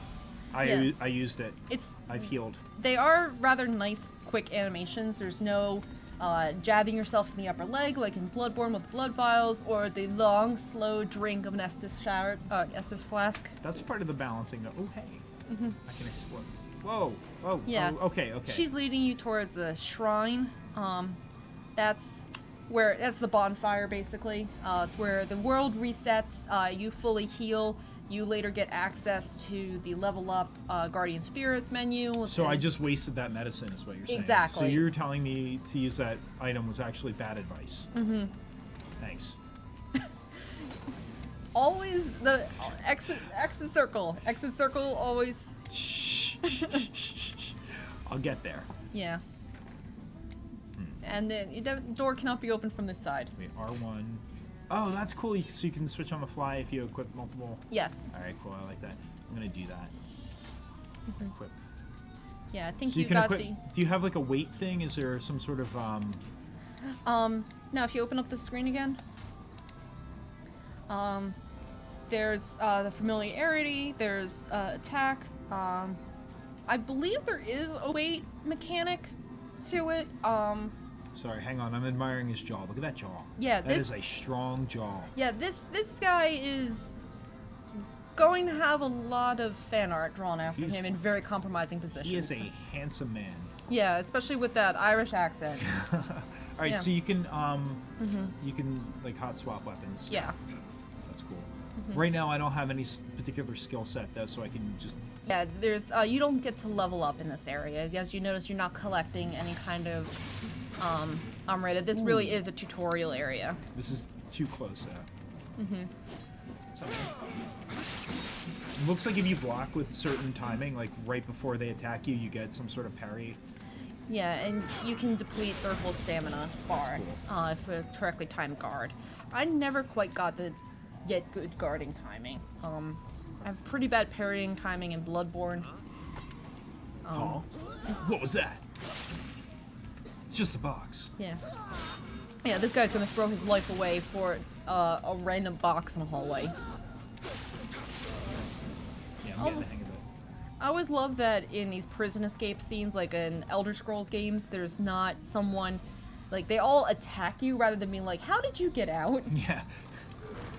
Speaker 2: I used it.
Speaker 4: It's
Speaker 2: I've healed.
Speaker 4: They are rather nice, quick animations. There's no jabbing yourself in the upper leg like in Bloodborne with blood vials, or the long, slow drink of an Estus flask.
Speaker 2: That's part of the balancing. Oh, hey. I can explode. Whoa. Whoa.
Speaker 4: Yeah.
Speaker 2: Oh, okay. Okay.
Speaker 4: She's leading you towards a shrine. That's the bonfire, basically. It's where the world resets. You fully heal. You later get access to the level up Guardian Spirit menu.
Speaker 2: So I
Speaker 4: and-
Speaker 2: just wasted that medicine, is what you're saying.
Speaker 4: Exactly.
Speaker 2: So you're telling me to use that item was actually bad advice. Mm-hmm. Thanks.
Speaker 4: always the exit circle. Exit circle always.
Speaker 2: Shh. I'll get there.
Speaker 4: Yeah. And then the door cannot be opened from this side.
Speaker 2: Wait, R1. Oh, that's cool. So you can switch on the fly if you equip multiple.
Speaker 4: Yes.
Speaker 2: All right, cool. I like that. I'm gonna do that. Equip.
Speaker 4: Yeah, I think
Speaker 2: So you
Speaker 4: you
Speaker 2: can
Speaker 4: got
Speaker 2: equip. Do you have like a weight thing? Is there some sort of
Speaker 1: Now if you open up the screen again, there's the familiarity, there's attack. I believe there is a weight mechanic to it.
Speaker 2: Sorry, hang on. I'm admiring his jaw. Look at that jaw.
Speaker 1: Yeah,
Speaker 2: that is a strong jaw.
Speaker 1: Yeah, this guy is going to have a lot of fan art drawn after him in very compromising positions.
Speaker 2: He is a handsome man.
Speaker 1: Yeah, especially with that Irish accent.
Speaker 2: All right,
Speaker 1: Yeah.
Speaker 2: so you can you can like hot swap weapons.
Speaker 1: Yeah.
Speaker 2: That's cool. Right now, I don't have any particular skill set though, so I can just.
Speaker 1: Yeah, there's you don't get to level up in this area. As you notice, you're not collecting any kind of rated. This really is a tutorial area.
Speaker 2: This is too close. It looks like if you block with certain timing, like right before they attack you, you get some sort of parry.
Speaker 1: Yeah, and you can deplete their whole stamina bar
Speaker 2: cool.
Speaker 1: if a correctly timed guard. I never quite got the yet good guarding timing. I have pretty bad parrying timing in Bloodborne.
Speaker 2: Oh, what was that? It's just a box.
Speaker 1: Yeah. Yeah, this guy's gonna throw his life away for a random box in a hallway.
Speaker 2: Yeah, I'm getting the hang of it.
Speaker 1: I always love that in these prison escape scenes, like in Elder Scrolls games, there's not someone, like, they all attack you rather than being like, how did you get out?
Speaker 2: Yeah.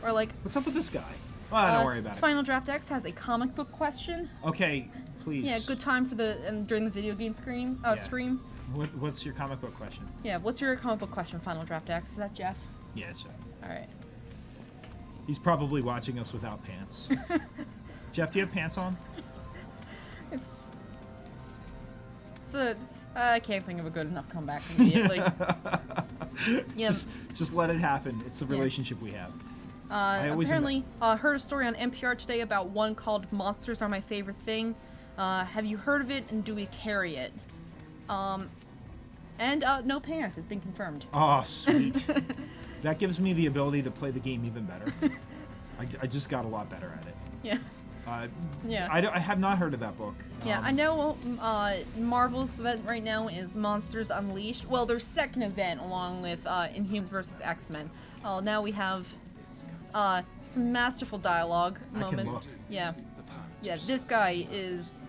Speaker 1: Or like,
Speaker 2: What's up with this guy? Oh, don't worry about it.
Speaker 1: Final Draft X has a comic book question.
Speaker 2: Okay, please.
Speaker 1: Yeah, good time for during the video game stream.
Speaker 2: What's your comic book question?
Speaker 1: Yeah, what's your comic book question, Final Draft X? Is that Jeff?
Speaker 2: Yeah, it's Jeff.
Speaker 1: All right.
Speaker 2: He's probably watching us without pants. Jeff, do you have pants on?
Speaker 1: I can't think of a good enough comeback immediately. Yeah.
Speaker 2: Just let it happen. It's the relationship we have.
Speaker 1: Apparently, heard a story on NPR today about one called "Monsters Are My Favorite Thing." Have you heard of it, and do we carry it? And no pants. It's been confirmed.
Speaker 2: Oh, sweet. That gives me the ability to play the game even better. I just got a lot better at it.
Speaker 1: Yeah. Yeah.
Speaker 2: I have not heard of that book.
Speaker 1: Yeah, I know Marvel's event right now is Monsters Unleashed. Well, their second event along with Inhumans vs. X-Men. Now we have some masterful dialogue moments.
Speaker 2: look.
Speaker 1: Yeah. Yeah, this guy is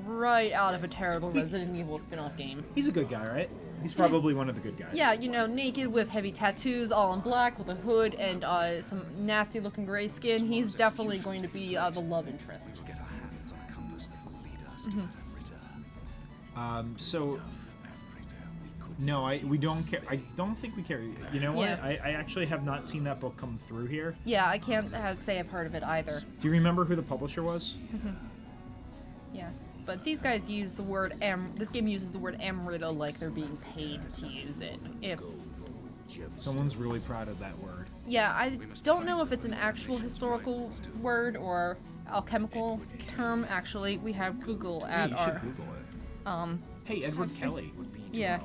Speaker 1: right out of a terrible Resident Evil spin-off game.
Speaker 2: He's a good guy, right? He's probably one of the good guys.
Speaker 1: Yeah, naked with heavy tattoos, all in black, with a hood and some nasty-looking gray skin. He's definitely going to be the love interest.
Speaker 5: Get our hands on a compass that will lead us to
Speaker 2: So, no, we don't care. I don't think we carry. You know what?
Speaker 1: Yeah.
Speaker 2: I actually have not seen that book come through here.
Speaker 1: Yeah, I can't say I've heard of it either.
Speaker 2: Do you remember who the publisher was?
Speaker 1: Yeah. But these guys use the word this game uses the word Amrita like they're being paid to use it.
Speaker 2: Someone's really proud of that word.
Speaker 1: Yeah, I don't know if it's an actual historical word or alchemical term, actually. We have Google at
Speaker 2: You
Speaker 1: our...
Speaker 2: should Google it. Hey, Edward Kelly.
Speaker 1: Yeah.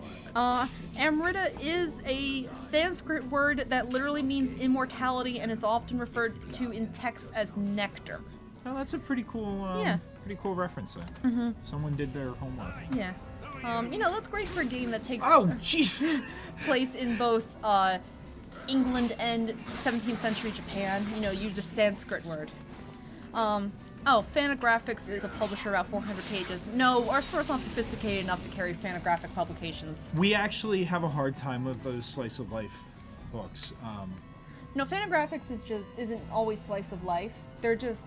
Speaker 1: Amrita is a Sanskrit word that literally means immortality and is often referred to in text as nectar.
Speaker 2: Oh, that's a pretty cool, pretty cool reference there. Someone did their homework.
Speaker 1: Yeah. That's great for a game that takes
Speaker 2: Oh, Jesus!
Speaker 1: place in both England and 17th century Japan. Use a Sanskrit word. Fantagraphics is a publisher about 400 pages. No, our store's not sophisticated enough to carry Fantagraphic publications.
Speaker 2: We actually have a hard time with those slice of life books.
Speaker 1: Fantagraphics isn't always slice of life. They're just...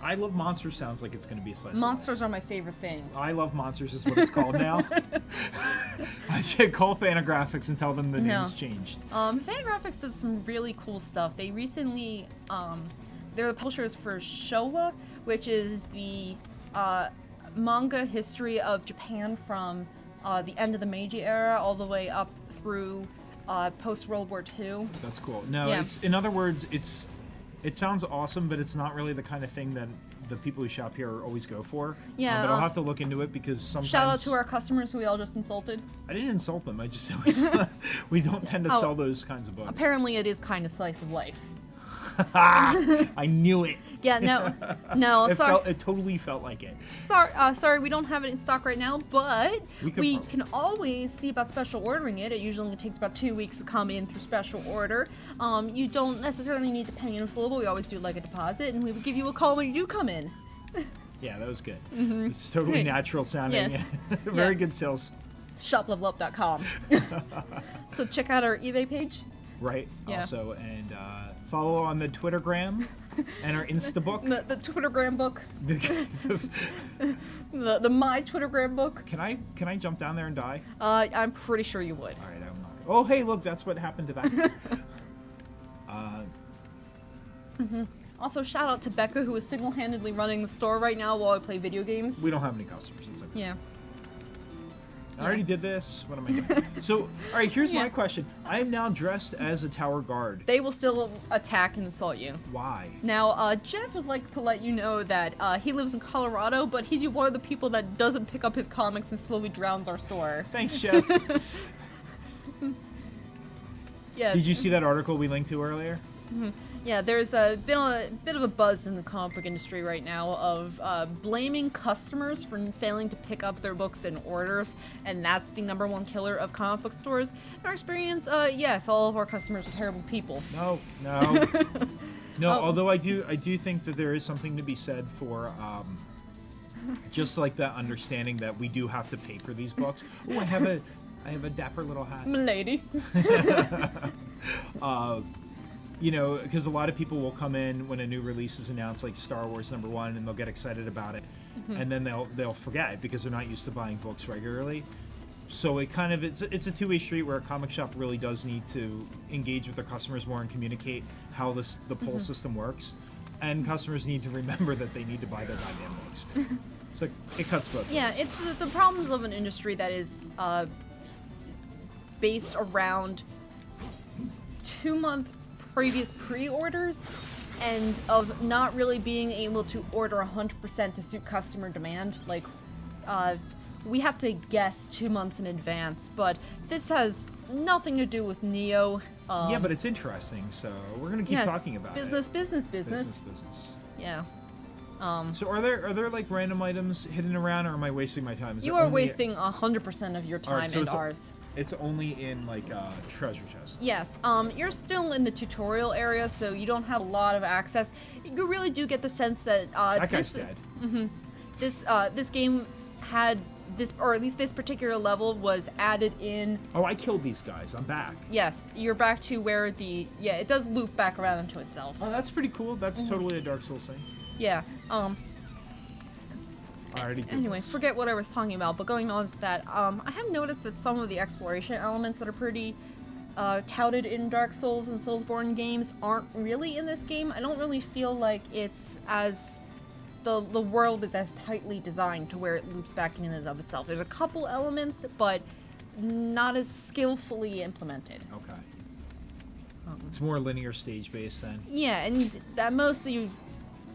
Speaker 2: I Love Monsters sounds like it's going to be a slice
Speaker 1: Monsters are my favorite thing.
Speaker 2: of life. I Love Monsters is what it's called now. I should call Fantagraphics and tell them the name's changed.
Speaker 1: Fantagraphics does some really cool stuff. They recently... they're the publishers for Showa, which is the manga history of Japan from the end of the Meiji era all the way up through post-World War II.
Speaker 2: That's cool. No,
Speaker 1: Yeah.
Speaker 2: in other words, it sounds awesome, but it's not really the kind of thing that the people who shop here always go for.
Speaker 1: Yeah,
Speaker 2: but I'll have to look into it because sometimes...
Speaker 1: Shout out to our customers who we all just insulted.
Speaker 2: I didn't insult them. I just always... we don't tend to sell those kinds of books.
Speaker 1: Apparently it is kind of slice of life.
Speaker 2: I knew it.
Speaker 1: Yeah, no, sorry.
Speaker 2: It totally felt like it.
Speaker 1: Sorry, we don't have it in stock right now, but we
Speaker 2: probably-
Speaker 1: can always see about special ordering it. It usually only takes about 2 weeks to come in through special order. You don't necessarily need to pay in full, but we always do like a deposit, and we would give you a call when you do come in.
Speaker 2: Yeah, that was good. This is totally natural sounding.
Speaker 1: Yes.
Speaker 2: Very
Speaker 1: Yeah.
Speaker 2: good sales.
Speaker 1: ShopLevelUp.com. So check out our eBay page.
Speaker 2: Right.
Speaker 1: Yeah.
Speaker 2: Also, and follow on the Twittergram and our Instabook.
Speaker 1: The Twittergram book.
Speaker 2: The-
Speaker 1: The My Twittergram book.
Speaker 2: Can I jump down there and die?
Speaker 1: I'm pretty sure you would.
Speaker 2: All right, I'm not. Oh, hey, look, that's what happened to that.
Speaker 1: Also, shout out to Becca, who is single-handedly running the store right now while I play video games.
Speaker 2: We don't have any customers. It's okay.
Speaker 1: Yeah.
Speaker 2: I already did this. What am I doing? So, all right, here's
Speaker 1: Yeah.
Speaker 2: my question. I am now dressed as a tower guard.
Speaker 1: They will still attack and assault you.
Speaker 2: Why?
Speaker 1: Now, Jeff would like to let you know that he lives in Colorado, but he's one of the people that doesn't pick up his comics and slowly drowns our store.
Speaker 2: Thanks, Jeff.
Speaker 1: Yeah.
Speaker 2: Did you see that article we linked to earlier?
Speaker 1: Yeah, there's been a bit of a buzz in the comic book industry right now of blaming customers for failing to pick up their books in orders, and that's the #1 killer of comic book stores. In our experience, yes, all of our customers are terrible people.
Speaker 2: No. No, although I do think that there is something to be said for just like that understanding that we do have to pay for these books. Oh, I have a dapper little hat.
Speaker 1: Milady.
Speaker 2: You know, because a lot of people will come in when a new release is announced, like Star Wars #1, and they'll get excited about it, and then they'll forget because they're not used to buying books regularly. So it's a two-way street where a comic shop really does need to engage with their customers more and communicate how the pull system works, and customers need to remember that they need to buy their goddamn books. So it cuts both ways.
Speaker 1: Yeah, it's the problems of an industry that is based around 2-month previous pre-orders and of not really being able to order 100% to suit customer demand. Like, we have to guess 2 months in advance, but this has nothing to do with Nioh.
Speaker 2: Yeah, but it's interesting, so we're gonna keep
Speaker 1: yes,
Speaker 2: talking about
Speaker 1: business.
Speaker 2: it.
Speaker 1: Business.
Speaker 2: Business.
Speaker 1: Yeah.
Speaker 2: So are there like random items hidden around, or am I wasting my time? Is
Speaker 1: You
Speaker 2: it
Speaker 1: are
Speaker 2: only-
Speaker 1: wasting 100% of your time
Speaker 2: Alright, so
Speaker 1: and
Speaker 2: it's-
Speaker 1: ours.
Speaker 2: It's only in like treasure chest.
Speaker 1: Yes, you're still in the tutorial area, so you don't have a lot of access. You really do get the sense that
Speaker 2: That guy's dead.
Speaker 1: This game had this, or at least this particular level was added in.
Speaker 2: Oh, I killed these guys. I'm back.
Speaker 1: Yes, you're back to where it does loop back around into itself.
Speaker 2: Oh, that's pretty cool. That's totally a Dark Souls thing.
Speaker 1: Yeah.
Speaker 2: I already did
Speaker 1: Anyway,
Speaker 2: this.
Speaker 1: forget what I was talking about, but going on to that, I have noticed that some of the exploration elements that are pretty touted in Dark Souls and Soulsborne games aren't really in this game. I don't really feel like it's as... The world is as tightly designed to where it loops back in and of itself. There's a couple elements, but not as skillfully implemented.
Speaker 2: Okay. It's more linear stage based then.
Speaker 1: Yeah, and that mostly you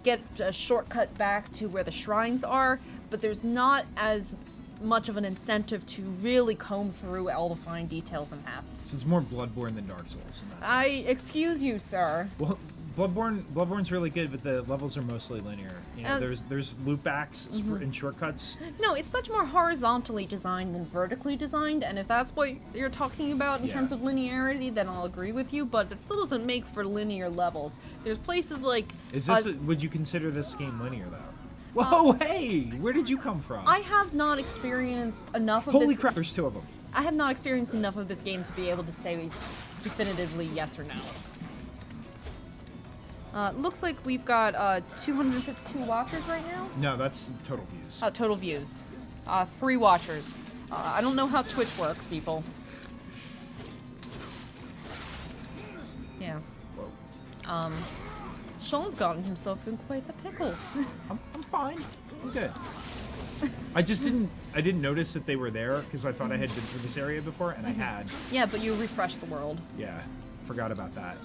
Speaker 1: get a shortcut back to where the shrines are, but there's not as much of an incentive to really comb through all the fine details and paths.
Speaker 2: So it's more Bloodborne than Dark Souls. In that sense.
Speaker 1: Excuse you, sir.
Speaker 2: Well, Bloodborne's really good, but the levels are mostly linear. You know, there's loopbacks and shortcuts.
Speaker 1: No, it's much more horizontally designed than vertically designed, and if that's what you're talking about in
Speaker 2: Yeah.
Speaker 1: terms of linearity, then I'll agree with you, but it still doesn't make for linear levels. There's places like...
Speaker 2: Is this? Would you consider this game linear though? Whoa, hey! Where did you come from?
Speaker 1: I have not experienced enough of
Speaker 2: Holy
Speaker 1: this...
Speaker 2: crap! There's 2 of them.
Speaker 1: I have not experienced enough of this game to be able to say definitively yes or no. Looks like we've got 252 watchers right now.
Speaker 2: No, that's total views.
Speaker 1: Total views. 3 watchers. I don't know how Twitch works, people. Yeah.
Speaker 2: Whoa.
Speaker 1: Sean's gotten himself in quite the pickle.
Speaker 2: I'm fine. I'm good. I didn't notice that they were there because I thought I had been through this area before, and I had.
Speaker 1: Yeah, but you refresh the world.
Speaker 2: Yeah, forgot about that.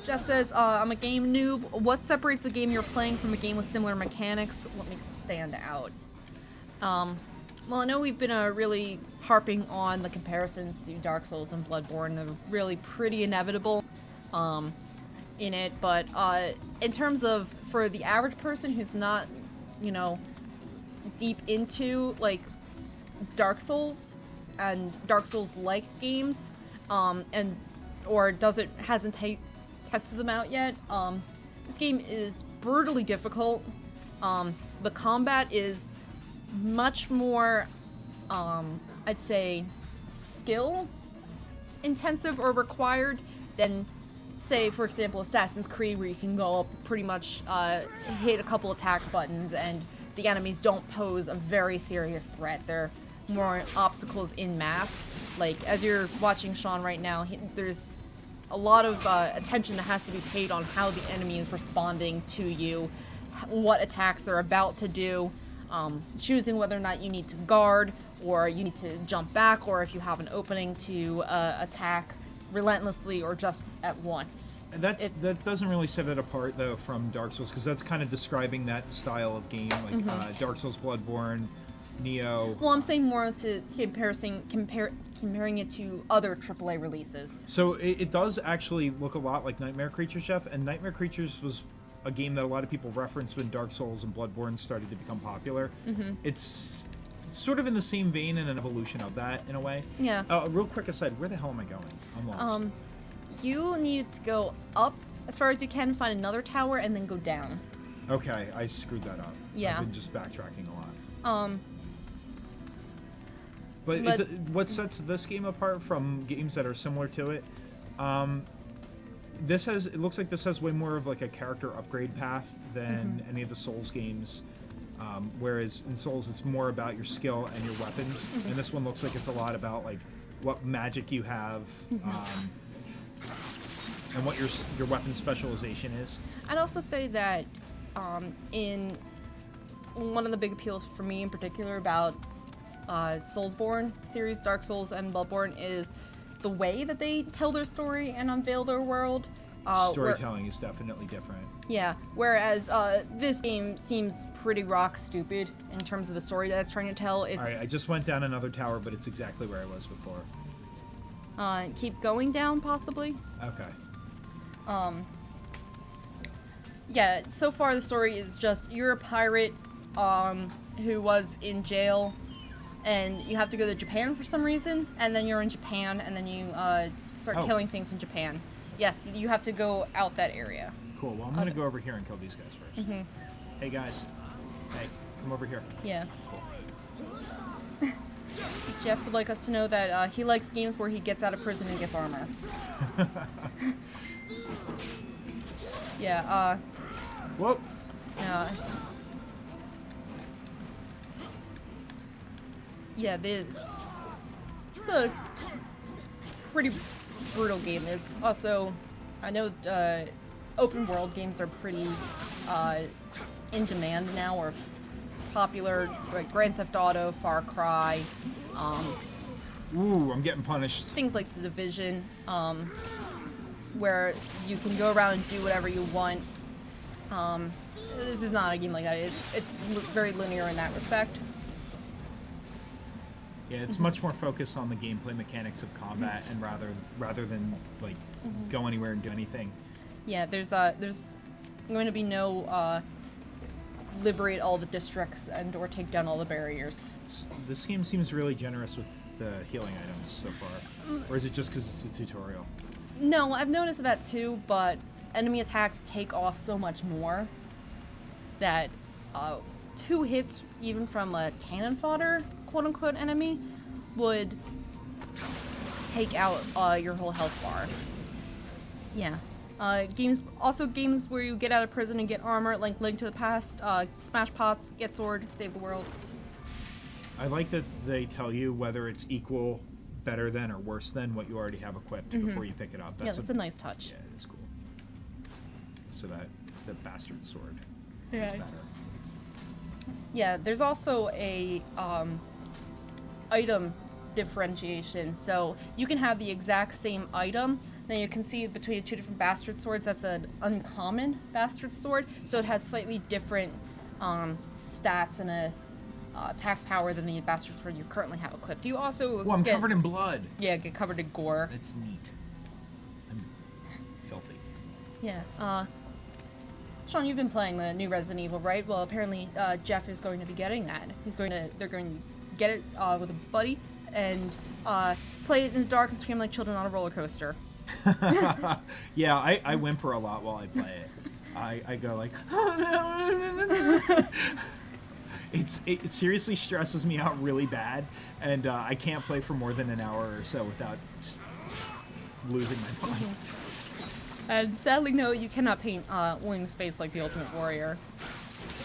Speaker 1: Jeff says, I'm a game noob. What separates the game you're playing from a game with similar mechanics? What makes it stand out? Well, I know we've been really harping on the comparisons to Dark Souls and Bloodborne. They're really pretty inevitable. in it, but in terms of for the average person who's not, deep into like Dark Souls and Dark Souls like games, and or hasn't tested them out yet, this game is brutally difficult. The combat is much more, I'd say, skill intensive or required than, say, for example, Assassin's Creed, where you can go up pretty much hit a couple attack buttons and the enemies don't pose a very serious threat. They're more obstacles in mass. Like, as you're watching Sean right now, there's a lot of attention that has to be paid on how the enemy is responding to you, what attacks they're about to do, choosing whether or not you need to guard, or you need to jump back, or if you have an opening to attack relentlessly or just at once.
Speaker 2: And that doesn't really set it apart, though, from Dark Souls, because that's kind of describing that style of game, like Dark Souls, Bloodborne, Nioh.
Speaker 1: Well, I'm saying more to comparing it to other AAA releases.
Speaker 2: So it does actually look a lot like Nightmare Creatures, Chef, and Nightmare Creatures was a game that a lot of people referenced when Dark Souls and Bloodborne started to become popular. It's sort of in the same vein and an evolution of that, in a way.
Speaker 1: Yeah.
Speaker 2: Real quick aside, where the hell am I going? I'm lost.
Speaker 1: You need to go up as far as you can, find another tower, and then go down.
Speaker 2: Okay, I screwed that up.
Speaker 1: Yeah.
Speaker 2: I've been just backtracking a lot. But what sets this game apart from games that are similar to it, it looks like this has way more of like a character upgrade path than any of the Souls games. Whereas in Souls, it's more about your skill and your weapons, and this one looks like it's a lot about like what magic you have, and what your weapon specialization is.
Speaker 1: I'd also say that in one of the big appeals for me in particular about Soulsborne series, Dark Souls and Bloodborne, is the way that they tell their story and unveil their world.
Speaker 2: Storytelling is definitely different.
Speaker 1: Yeah, whereas this game seems pretty rock stupid in terms of the story that it's trying to tell. It's,
Speaker 2: Alright, I just went down another tower, but it's exactly where I was before.
Speaker 1: Keep going down, possibly?
Speaker 2: Okay.
Speaker 1: Yeah, so far the story is just, you're a pirate who was in jail, and you have to go to Japan for some reason, and then you're in Japan, and then you start killing things in Japan. Yes, you have to go out that area.
Speaker 2: Cool, well I'm gonna go over here and kill these guys first. Hey guys. Hey, come over here.
Speaker 1: Yeah.
Speaker 2: Cool.
Speaker 1: Jeff would like us to know that he likes games where he gets out of prison and gets armor. Yeah,
Speaker 2: Whoop!
Speaker 1: yeah, it's a pretty brutal game. There's also, I know open world games are pretty in demand now, or popular, like Grand Theft Auto, Far Cry,
Speaker 2: Ooh, I'm getting punished.
Speaker 1: things like The Division, where you can go around and do whatever you want. This is not a game like that. It's very linear in that respect.
Speaker 2: Yeah, it's much more focused on the gameplay mechanics of combat, and rather than like go anywhere and do anything.
Speaker 1: Yeah, there's going to be no liberate all the districts and or take down all the barriers.
Speaker 2: This game seems really generous with the healing items so far, or is it just because it's a tutorial?
Speaker 1: No, I've noticed that too, but enemy attacks take off so much more that 2 hits, even from a cannon fodder, quote-unquote, enemy, would take out your whole health bar. Yeah. Games where you get out of prison and get armor, like Link to the Past, smash pots, get sword, save the world.
Speaker 2: I like that they tell you whether it's equal, better than, or worse than what you already have equipped before you pick it up.
Speaker 1: That's a nice touch.
Speaker 2: Yeah, it's cool. So that the bastard sword is
Speaker 1: Yeah.
Speaker 2: better.
Speaker 1: Yeah, there's also a item differentiation. So you can have the exact same item. Then you can see between 2 different bastard swords, that's an uncommon bastard sword. So it has slightly different stats and a attack power than the bastard sword you currently have equipped. You also
Speaker 2: I'm covered in blood.
Speaker 1: Yeah, get covered in gore.
Speaker 2: That's neat. I'm filthy.
Speaker 4: Yeah. Sean, you've been playing the new Resident Evil, right? Well, apparently Jeff is going to be getting that. They're going to get it with a buddy and play it in the dark and scream like children on a roller coaster.
Speaker 2: Yeah, I whimper a lot while I play it. I go like, it seriously stresses me out really bad, and I can't play for more than an hour or so without just losing my mind.
Speaker 4: And sadly, no, you cannot paint William's face like the Ultimate Warrior.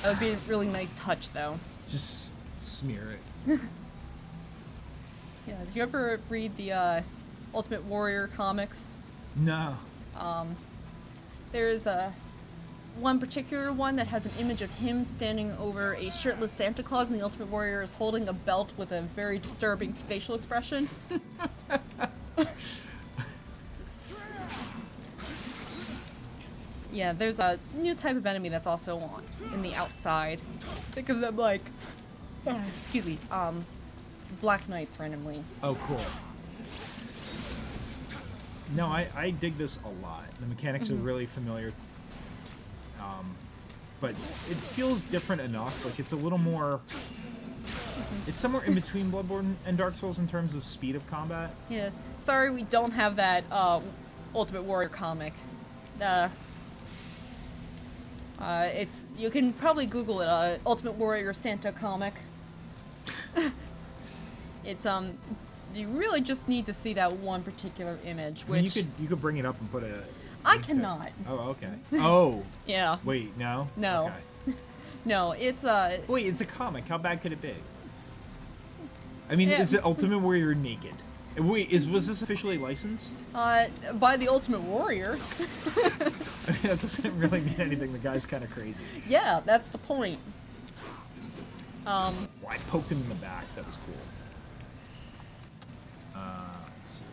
Speaker 4: That would be a really nice touch, though.
Speaker 2: Just smear it.
Speaker 4: Yeah, did you ever read the Ultimate Warrior comics?
Speaker 2: No.
Speaker 4: There's one particular one that has an image of him standing over a shirtless Santa Claus, and the Ultimate Warrior is holding a belt with a very disturbing facial expression. Yeah, there's a new type of enemy that's also on in the outside. Think of them like, excuse me, Black Knights randomly.
Speaker 2: Oh, cool. No, I dig this a lot. The mechanics are really familiar. But it feels different enough. Like, it's a little more... It's somewhere in between Bloodborne and Dark Souls in terms of speed of combat.
Speaker 4: Yeah, sorry we don't have that Ultimate Warrior comic. It's you can probably Google it. Ultimate Warrior Santa comic. It's you really just need to see that one particular image,
Speaker 2: I mean,
Speaker 4: which
Speaker 2: you could bring it up and put a...
Speaker 4: I cannot.
Speaker 2: Oh, okay. Oh.
Speaker 4: Yeah.
Speaker 2: Wait, no?
Speaker 4: No.
Speaker 2: Okay.
Speaker 4: No, it's
Speaker 2: Wait, it's a comic. How bad could it be? I mean,
Speaker 4: Yeah.
Speaker 2: is it Ultimate Warrior naked? Wait, was this officially licensed?
Speaker 4: by the Ultimate Warrior.
Speaker 2: I mean, that doesn't really mean anything. The guy's kind of crazy.
Speaker 4: Yeah, that's the point.
Speaker 2: Well, I poked him in the back. That was cool. Let's see.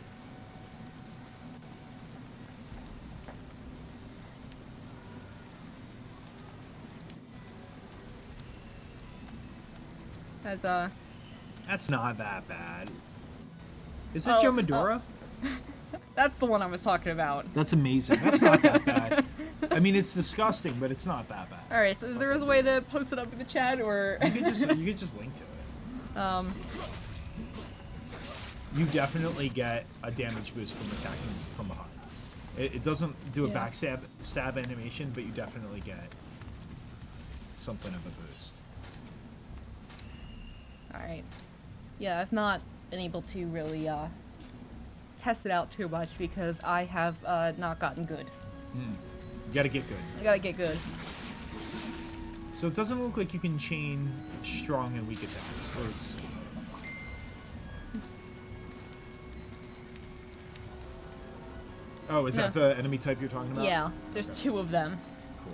Speaker 4: As
Speaker 2: That's not that bad. Is it Joe Medora?
Speaker 4: that's the one I was talking about.
Speaker 2: That's amazing. That's not that bad. I mean, it's disgusting, but it's not that bad.
Speaker 4: All right, so is there a way to post it up in the chat, or
Speaker 2: You could just link to it. You definitely get a damage boost from attacking from behind. It doesn't do a
Speaker 4: Yeah.
Speaker 2: stab animation, but you definitely get something of a boost.
Speaker 4: All right. Yeah, I've not been able to really test it out too much because I have not gotten good.
Speaker 2: You gotta get good.
Speaker 4: I gotta get good.
Speaker 2: So it doesn't look like you can chain strong and weak attacks. Or oh, is that
Speaker 4: No.
Speaker 2: the enemy type you're talking about?
Speaker 4: Yeah, there's two of them.
Speaker 2: Cool.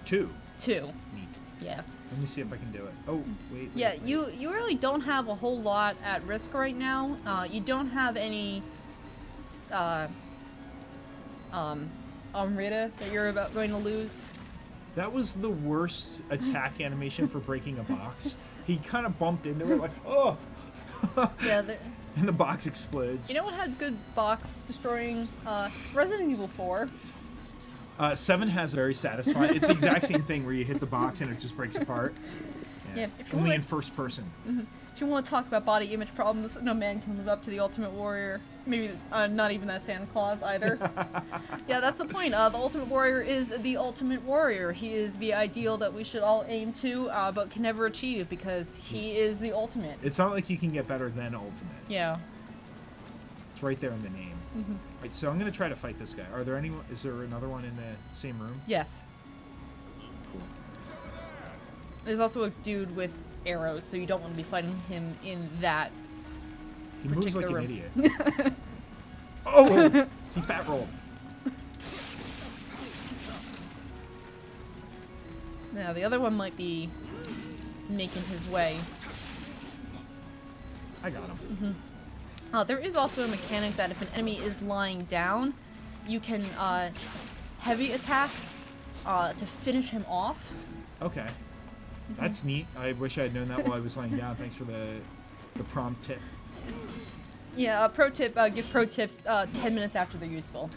Speaker 2: Two.
Speaker 4: Two.
Speaker 2: Neat.
Speaker 4: Yeah.
Speaker 2: Let me see if I can do it. Oh, wait.
Speaker 4: Yeah, you really don't have a whole lot at risk right now. You don't have any Amrita that you're about going to lose.
Speaker 2: That was the worst attack animation for breaking a box. He kind of bumped into it like, oh!
Speaker 4: Yeah,
Speaker 2: And the box explodes.
Speaker 4: you know what had good box destroying? Resident Evil 4.
Speaker 2: 7 has very satisfying. It's the exact same thing where you hit the box and it just breaks apart.
Speaker 4: Yeah, if you
Speaker 2: Only
Speaker 4: wanna-
Speaker 2: in first person.
Speaker 4: If you want to talk about body image problems, no man can live up to the Ultimate Warrior. Maybe not even that Santa Claus either. Yeah, that's the point. The Ultimate Warrior is the Ultimate Warrior. He is the ideal that we should all aim to, but can never achieve because he is the ultimate.
Speaker 2: It's not like you can get better than Ultimate.
Speaker 4: Yeah.
Speaker 2: It's right there in the name. Right, so I'm gonna try to fight this guy. Is there another one in the same room?
Speaker 4: Yes.
Speaker 2: Cool.
Speaker 4: There's also a dude with arrows, so you don't want to be fighting him in that.
Speaker 2: He moves like an
Speaker 4: particular
Speaker 2: idiot. Oh! He fat rolled.
Speaker 4: Now, the other one might be making his way.
Speaker 2: I got him.
Speaker 4: There is also a mechanic that if an enemy is lying down, you can heavy attack to finish him off.
Speaker 2: Okay. That's neat. I wish I had known that while I was laying down. Thanks for the prompt tip.
Speaker 4: Yeah, pro tip, give pro tips 10 minutes after they're useful.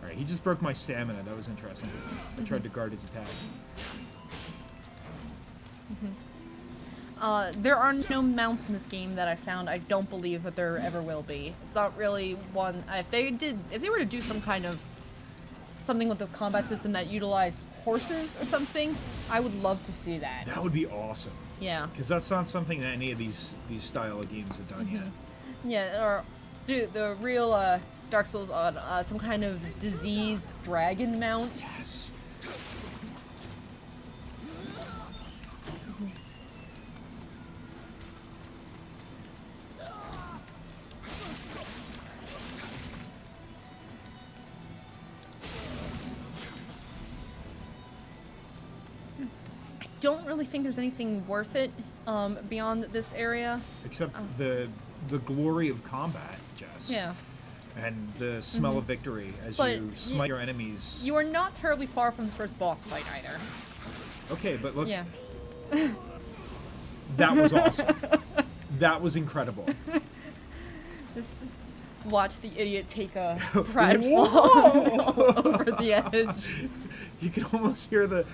Speaker 2: Alright, he just broke my stamina. That was interesting. I tried to guard his attacks.
Speaker 4: There are no mounts in this game that I found. I don't believe that there ever will be. It's not really one. If they were to do something with the combat system that utilized horses or something, I would love to see that.
Speaker 2: That would be awesome.
Speaker 4: Yeah.
Speaker 2: Because that's not something that any of these style of games have done yet.
Speaker 4: Yeah, or do the real Dark Souls on some kind of diseased dragon mount.
Speaker 2: Yes.
Speaker 4: Don't really think there's anything worth it beyond this area.
Speaker 2: Except the glory of combat, Jess.
Speaker 4: Yeah.
Speaker 2: And the smell of victory as
Speaker 4: But
Speaker 2: you smite your enemies.
Speaker 4: You are not terribly far from the first boss fight either.
Speaker 2: Okay, but look.
Speaker 4: Yeah.
Speaker 2: That was awesome. That was incredible.
Speaker 4: Just watch the idiot take a pride fall over the edge.
Speaker 2: You can almost hear the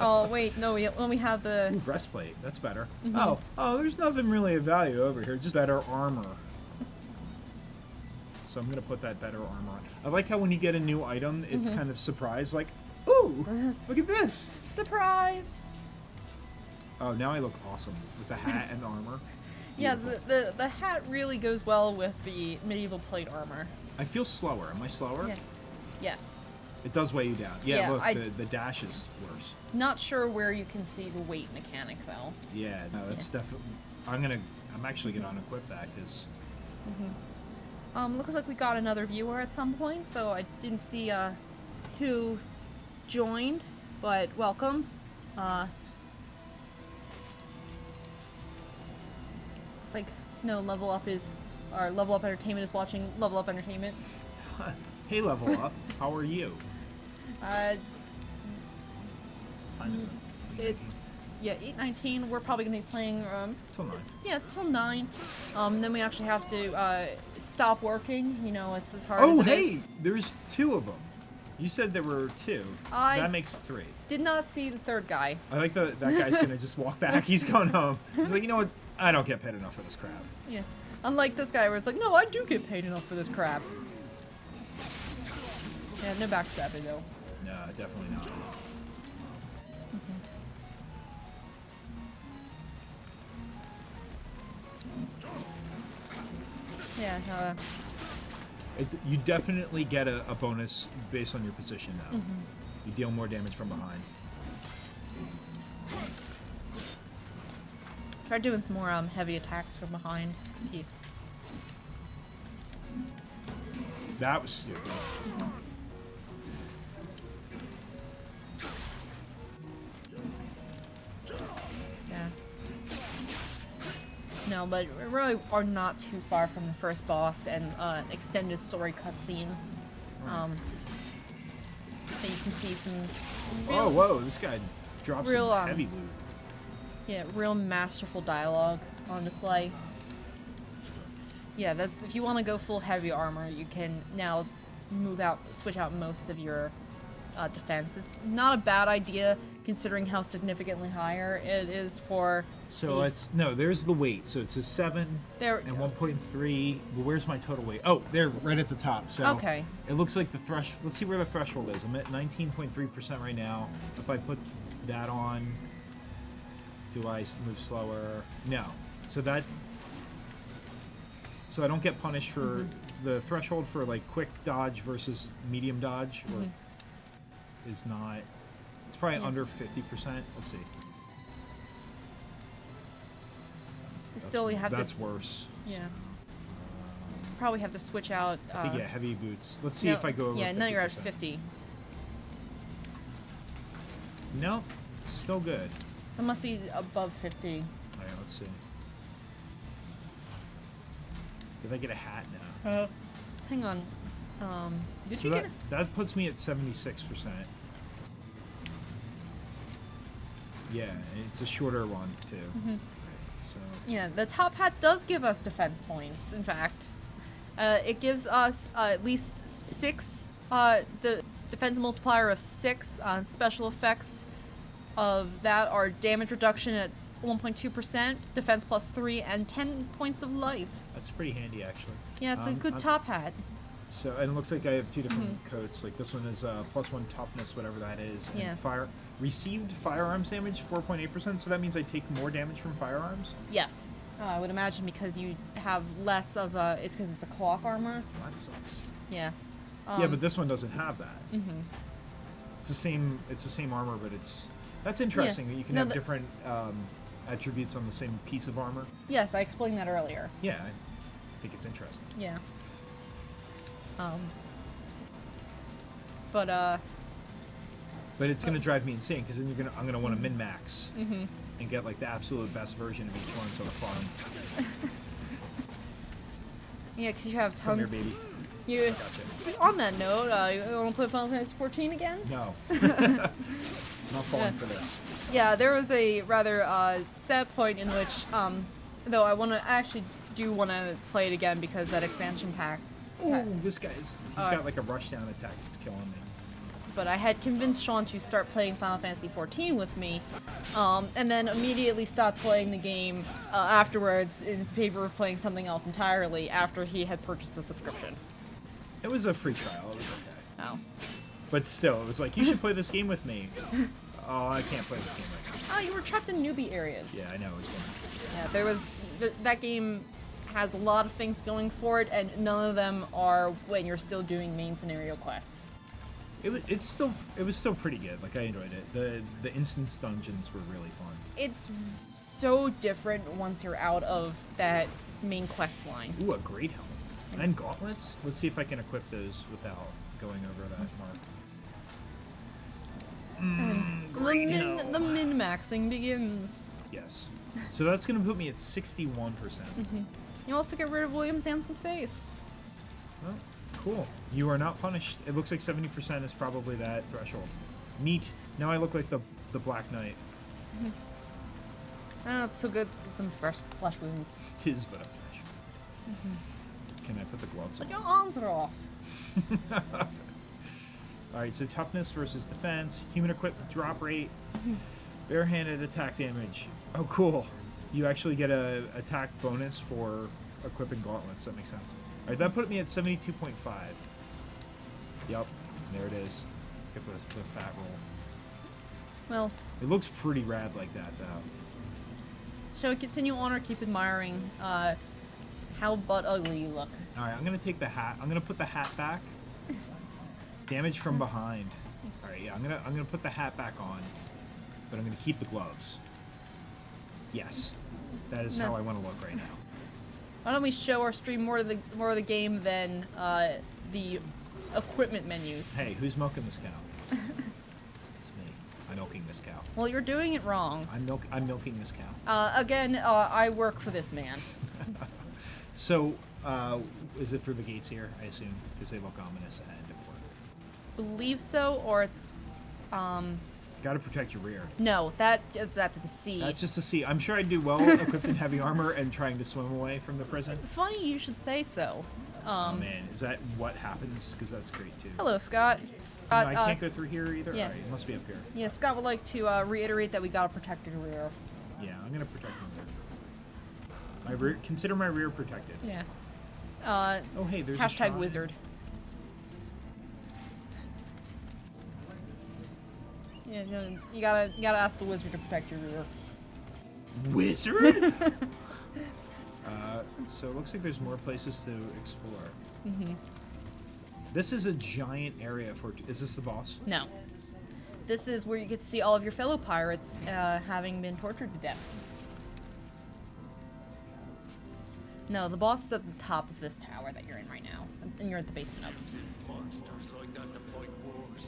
Speaker 4: Oh wait, no, we have the.
Speaker 2: Ooh, breastplate. That's better. Oh, there's nothing really of value over here. Just better armor. So I'm gonna put that better armor on. I like how when you get a new item, it's kind of surprised, like, ooh, look at this.
Speaker 4: Surprise!
Speaker 2: Oh, now I look awesome with the hat and armor.
Speaker 4: Yeah,
Speaker 2: Beautiful.
Speaker 4: the hat really goes well with the medieval plate armor.
Speaker 2: I feel slower. Am I slower?
Speaker 4: Yeah. Yes.
Speaker 2: It does weigh you down. Yeah,
Speaker 4: Yeah,
Speaker 2: look, the dash is worse.
Speaker 4: Not sure where you can see the weight mechanic though.
Speaker 2: Yeah, no, that's definitely. I'm actually gonna unequip that because.
Speaker 4: Looks like we got another viewer at some point, so I didn't see who joined, but welcome. It's like no Level Up Entertainment is watching Level Up Entertainment.
Speaker 2: Hey, Level Up. How are you?
Speaker 4: It's 8:19. We're probably gonna be playing
Speaker 2: Till 9.
Speaker 4: yeah till 9. Then we actually have to stop working. You know, it's as hard
Speaker 2: Oh,
Speaker 4: as it is.
Speaker 2: hey, there's 2 of them. You said there were 2. That makes 3.
Speaker 4: Did not see the third guy.
Speaker 2: I like that guy's gonna just walk back. He's going home. He's like, you know what? I don't get paid enough for this crap.
Speaker 4: Yeah. Unlike this guy where it's like, no, I do get paid enough for this crap. Yeah, no backstabbing though.
Speaker 2: No, definitely not.
Speaker 4: Yeah,
Speaker 2: You definitely get a bonus based on your position now. You deal more damage from behind.
Speaker 4: try doing some more heavy attacks from behind. Keith.
Speaker 2: That was stupid.
Speaker 4: Yeah. No, but we really are not too far from the first boss and extended story cutscene. So you can see some.
Speaker 2: Oh, whoa! This guy drops
Speaker 4: real,
Speaker 2: some heavy loot.
Speaker 4: Yeah, real masterful dialogue on display. Yeah, that's if you want to go full heavy armor, you can now switch out most of your defense. It's not a bad idea considering how significantly higher it is for.
Speaker 2: So there's the weight. So it's a 7
Speaker 4: There we
Speaker 2: and
Speaker 4: go.
Speaker 2: 1.3. Well, where's my total weight? Oh, they're right at the top. So
Speaker 4: Okay.
Speaker 2: It looks like the let's see where the threshold is. I'm at 19.3% right now. If I put that on, do I move slower? No. So I don't get punished for the threshold for like quick dodge versus medium dodge, or is not. It's probably under 50%. Let's see.
Speaker 4: Still, you have to.
Speaker 2: That's worse.
Speaker 4: Yeah. Probably have to switch out.
Speaker 2: I think heavy boots. Let's see
Speaker 4: no,
Speaker 2: if I go over.
Speaker 4: Yeah, now you're at
Speaker 2: 50%.
Speaker 4: 50.
Speaker 2: No, still good.
Speaker 4: It must be above 50.
Speaker 2: Alright, let's see. Did I get a hat now?
Speaker 4: Hang on. Did
Speaker 2: So
Speaker 4: you
Speaker 2: that,
Speaker 4: get?
Speaker 2: that puts me at 76%. Yeah, and it's a shorter one too. So
Speaker 4: Yeah, the top hat does give us defense points. In fact,
Speaker 1: It gives us at least 6 defense multiplier of 6 on special effects. Of that are damage reduction at 1.2%, defense plus 3, and 10 points of life.
Speaker 2: That's pretty handy, actually.
Speaker 1: Yeah, it's a good top hat.
Speaker 2: So, and it looks like I have 2 different coats. Like this one is +1 toughness, whatever that is. And
Speaker 1: Yeah.
Speaker 2: received firearms damage 4.8%. So that means I take more damage from firearms.
Speaker 1: Yes. I would imagine because you have less of a. It's because it's a cloth armor.
Speaker 2: Well, that sucks.
Speaker 1: Yeah.
Speaker 2: Yeah, but this one doesn't have that. It's the same. It's the same armor, but that's interesting that you can have different attributes on the same piece of armor.
Speaker 1: Yes, I explained that earlier.
Speaker 2: Yeah, I think it's interesting.
Speaker 1: Yeah. But
Speaker 2: it's gonna drive me insane because then I'm gonna want to min max and get like the absolute best version of each one, so fun.
Speaker 1: Yeah, because you have
Speaker 2: Come
Speaker 1: tons.
Speaker 2: here, baby.
Speaker 1: You.
Speaker 2: Gotcha.
Speaker 1: On that note, you want to play Final Fantasy 14 again?
Speaker 2: No. Not falling for this.
Speaker 1: Yeah, there was a rather sad point in which, though I do want to play it again because that expansion pack.
Speaker 2: Ooh, he's got like a rushdown attack that's killing me.
Speaker 1: But I had convinced Sean to start playing Final Fantasy 14 with me, and then immediately stopped playing the game afterwards in favor of playing something else entirely after he had purchased the subscription.
Speaker 2: It was a free trial. It was okay.
Speaker 1: Oh.
Speaker 2: But still, it was like, you should play this game with me. Oh, I can't play this game right now.
Speaker 1: Oh, you were trapped in newbie areas.
Speaker 2: Yeah, I know. It was fun.
Speaker 1: Yeah, there was that game has a lot of things going for it, and none of them are when you're still doing main scenario quests.
Speaker 2: It was still pretty good. Like, I enjoyed it. The instance dungeons were really fun.
Speaker 1: It's so different once you're out of that main quest line.
Speaker 2: Ooh, a great helmet. And gauntlets? Let's see if I can equip those without going over that mark.
Speaker 1: The min-maxing begins.
Speaker 2: Yes. So that's going to put me at 61%.
Speaker 1: You also get rid of William's handsome face.
Speaker 2: Well, cool. You are not punished. It looks like 70% is probably that threshold. Neat. Now I look like the Black Knight.
Speaker 1: Oh, it's so good. Get some fresh flesh wounds.
Speaker 2: Tis but a flesh wound. Can I put the gloves
Speaker 1: But
Speaker 2: on?
Speaker 1: your arms are off.
Speaker 2: Alright, so toughness versus defense, human equipped drop rate, barehanded attack damage. Oh, cool. You actually get a attack bonus for equipping gauntlets. That makes sense. Alright, that put me at 72.5. Yep, there it is. Get the fat roll.
Speaker 1: Well,
Speaker 2: It looks pretty rad like that, though.
Speaker 1: shall we continue on or keep admiring how butt ugly you look?
Speaker 2: Alright, I'm gonna take the hat. I'm gonna put the hat back. Damage from behind. Alright, yeah, I'm gonna put the hat back on. But I'm gonna keep the gloves. Yes. That is how I want to look right now.
Speaker 1: Why don't we show our stream more of the game than the equipment menus?
Speaker 2: Hey, who's milking this cow? It's me. I'm milking this cow.
Speaker 1: Well, you're doing it wrong.
Speaker 2: I'm milking this cow.
Speaker 1: Again, I work for this man.
Speaker 2: So, is it through the gates here? I assume because they look ominous and important.
Speaker 1: Believe so, or
Speaker 2: Got to protect your rear.
Speaker 1: no, that is at the sea.
Speaker 2: That's just to see. I'm sure I'd do well equipped in heavy armor and trying to swim away from the prison.
Speaker 1: Funny you should say so.
Speaker 2: Oh man, is that what happens? Because that's great too.
Speaker 1: Hello, Scott. Scott,
Speaker 2: I can't go through here either.
Speaker 1: yeah.
Speaker 2: Alright, it must be up here.
Speaker 1: Yeah, Scott would like to reiterate that we gotta protect your rear.
Speaker 2: Yeah, I'm gonna protect my rear. My rear. Consider my rear protected.
Speaker 1: Yeah.
Speaker 2: Oh hey, there's a
Speaker 1: Hashtag
Speaker 2: shrine.
Speaker 1: wizard. Yeah, no, you gotta ask the wizard to protect your rear.
Speaker 2: Wizard? So it looks like there's more places to explore. This is a giant area for. Is this the boss?
Speaker 1: No. This is where you get to see all of your fellow pirates having been tortured to death. No, the boss is at the top of this tower that you're in right now, and you're at the basement of.
Speaker 5: Monsters like that to fight wars.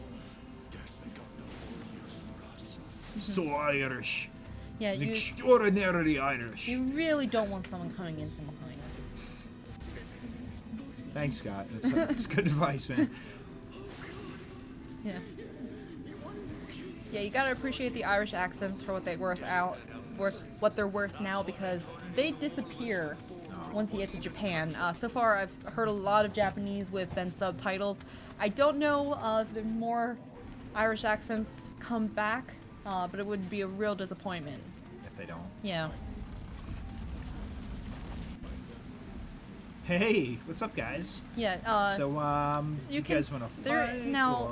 Speaker 5: Guess they got no more use for us.
Speaker 2: So Irish.
Speaker 1: Yeah, you
Speaker 2: Extraordinarily Irish.
Speaker 1: really don't want someone coming in from behind.
Speaker 2: Thanks, Scott. That's good advice, man.
Speaker 1: Yeah. Yeah, you gotta appreciate the Irish accents for what they're worth now, because they disappear
Speaker 4: once you get to Japan. So far, I've heard a lot of Japanese with then subtitles. I don't know if there more Irish accents come back, but it would be a real disappointment.
Speaker 2: If they don't.
Speaker 4: Yeah.
Speaker 2: Hey, what's up, guys?
Speaker 4: Yeah.
Speaker 2: So, you
Speaker 4: can
Speaker 2: guys want to
Speaker 4: there
Speaker 2: fight
Speaker 4: now.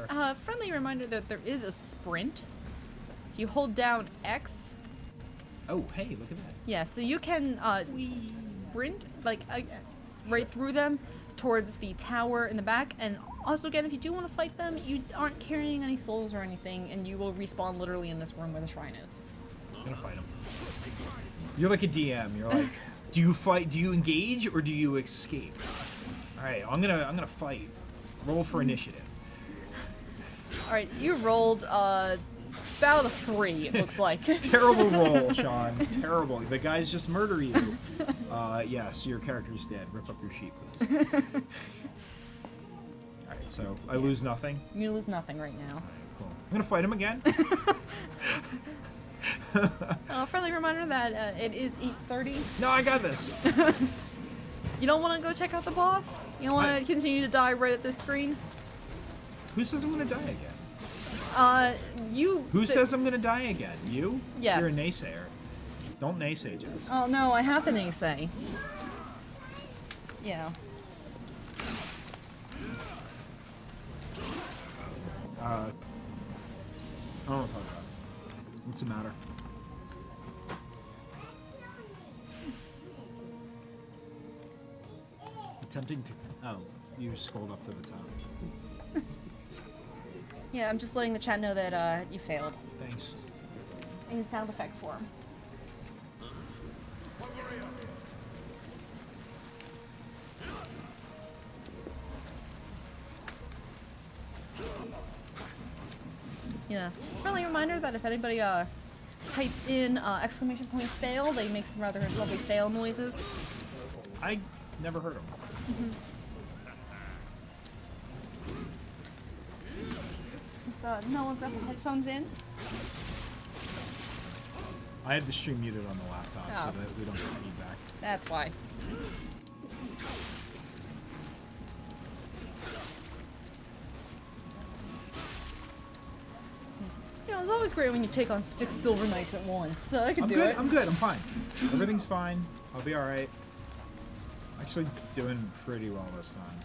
Speaker 2: or?
Speaker 4: Friendly reminder that there is a sprint. If you hold down X.
Speaker 2: Oh, hey, look at that.
Speaker 4: Yeah, so you can sprint like right through them towards the tower in the back, and also again, if you do want to fight them, you aren't carrying any souls or anything, and you will respawn literally in this room where the shrine is.
Speaker 2: I'm gonna fight him. You're like a DM. You're like, do you fight? Do you engage or do you escape? All right, I'm gonna fight. Roll for initiative.
Speaker 4: All right, you rolled about a 3. It looks like.
Speaker 2: Terrible roll, Sean. Terrible. The guys just murder you. Yes, your character's dead. Rip up your sheet, please. Alright, so I lose nothing.
Speaker 4: You lose nothing right now.
Speaker 2: Cool. I'm gonna fight him again.
Speaker 4: Friendly reminder that it is 8:30.
Speaker 2: No, I got this.
Speaker 4: You don't want to go check out the boss? You don't want to continue to die right at this screen?
Speaker 2: Who says I'm gonna die again?
Speaker 4: You.
Speaker 2: Who says I'm gonna die again? You?
Speaker 4: Yes.
Speaker 2: You're a naysayer. Don't naysay, Jess.
Speaker 4: Oh no, I have to naysay. Yeah.
Speaker 2: I don't want to talk about it. What's the matter? Attempting to... Oh, you scrolled up to the top.
Speaker 4: Yeah, I'm just letting the chat know that you failed.
Speaker 2: Thanks.
Speaker 4: I need a sound effect for him. Yeah. Friendly reminder that if anybody types in exclamation point fail, they make some rather lovely fail noises.
Speaker 2: I never heard them.
Speaker 4: So no one's got the headphones in.
Speaker 2: I have the stream muted on the laptop
Speaker 4: Oh.
Speaker 2: so that we don't get feedback.
Speaker 4: That's why. You know, it's always great when you take on 6 Silver Knights at once, so I can
Speaker 2: I'm
Speaker 4: do
Speaker 2: good.
Speaker 4: it.
Speaker 2: I'm good. I'm fine. Everything's fine. I'll be all right. Actually, doing pretty well this time.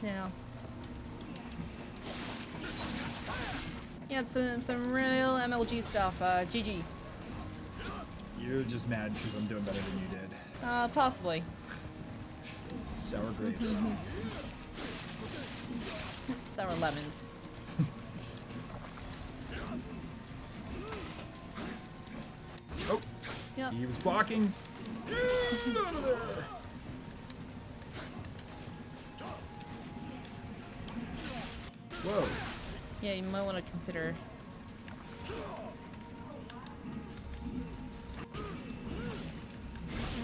Speaker 4: Yeah. Yeah, it's some real MLG stuff. GG.
Speaker 2: You're just mad because I'm doing better than you did.
Speaker 4: Possibly.
Speaker 2: Sour grapes.
Speaker 4: Sour lemons.
Speaker 2: Oh,
Speaker 4: Yep.
Speaker 2: he was blocking. Get out of there. Whoa.
Speaker 4: Yeah, you might want to consider.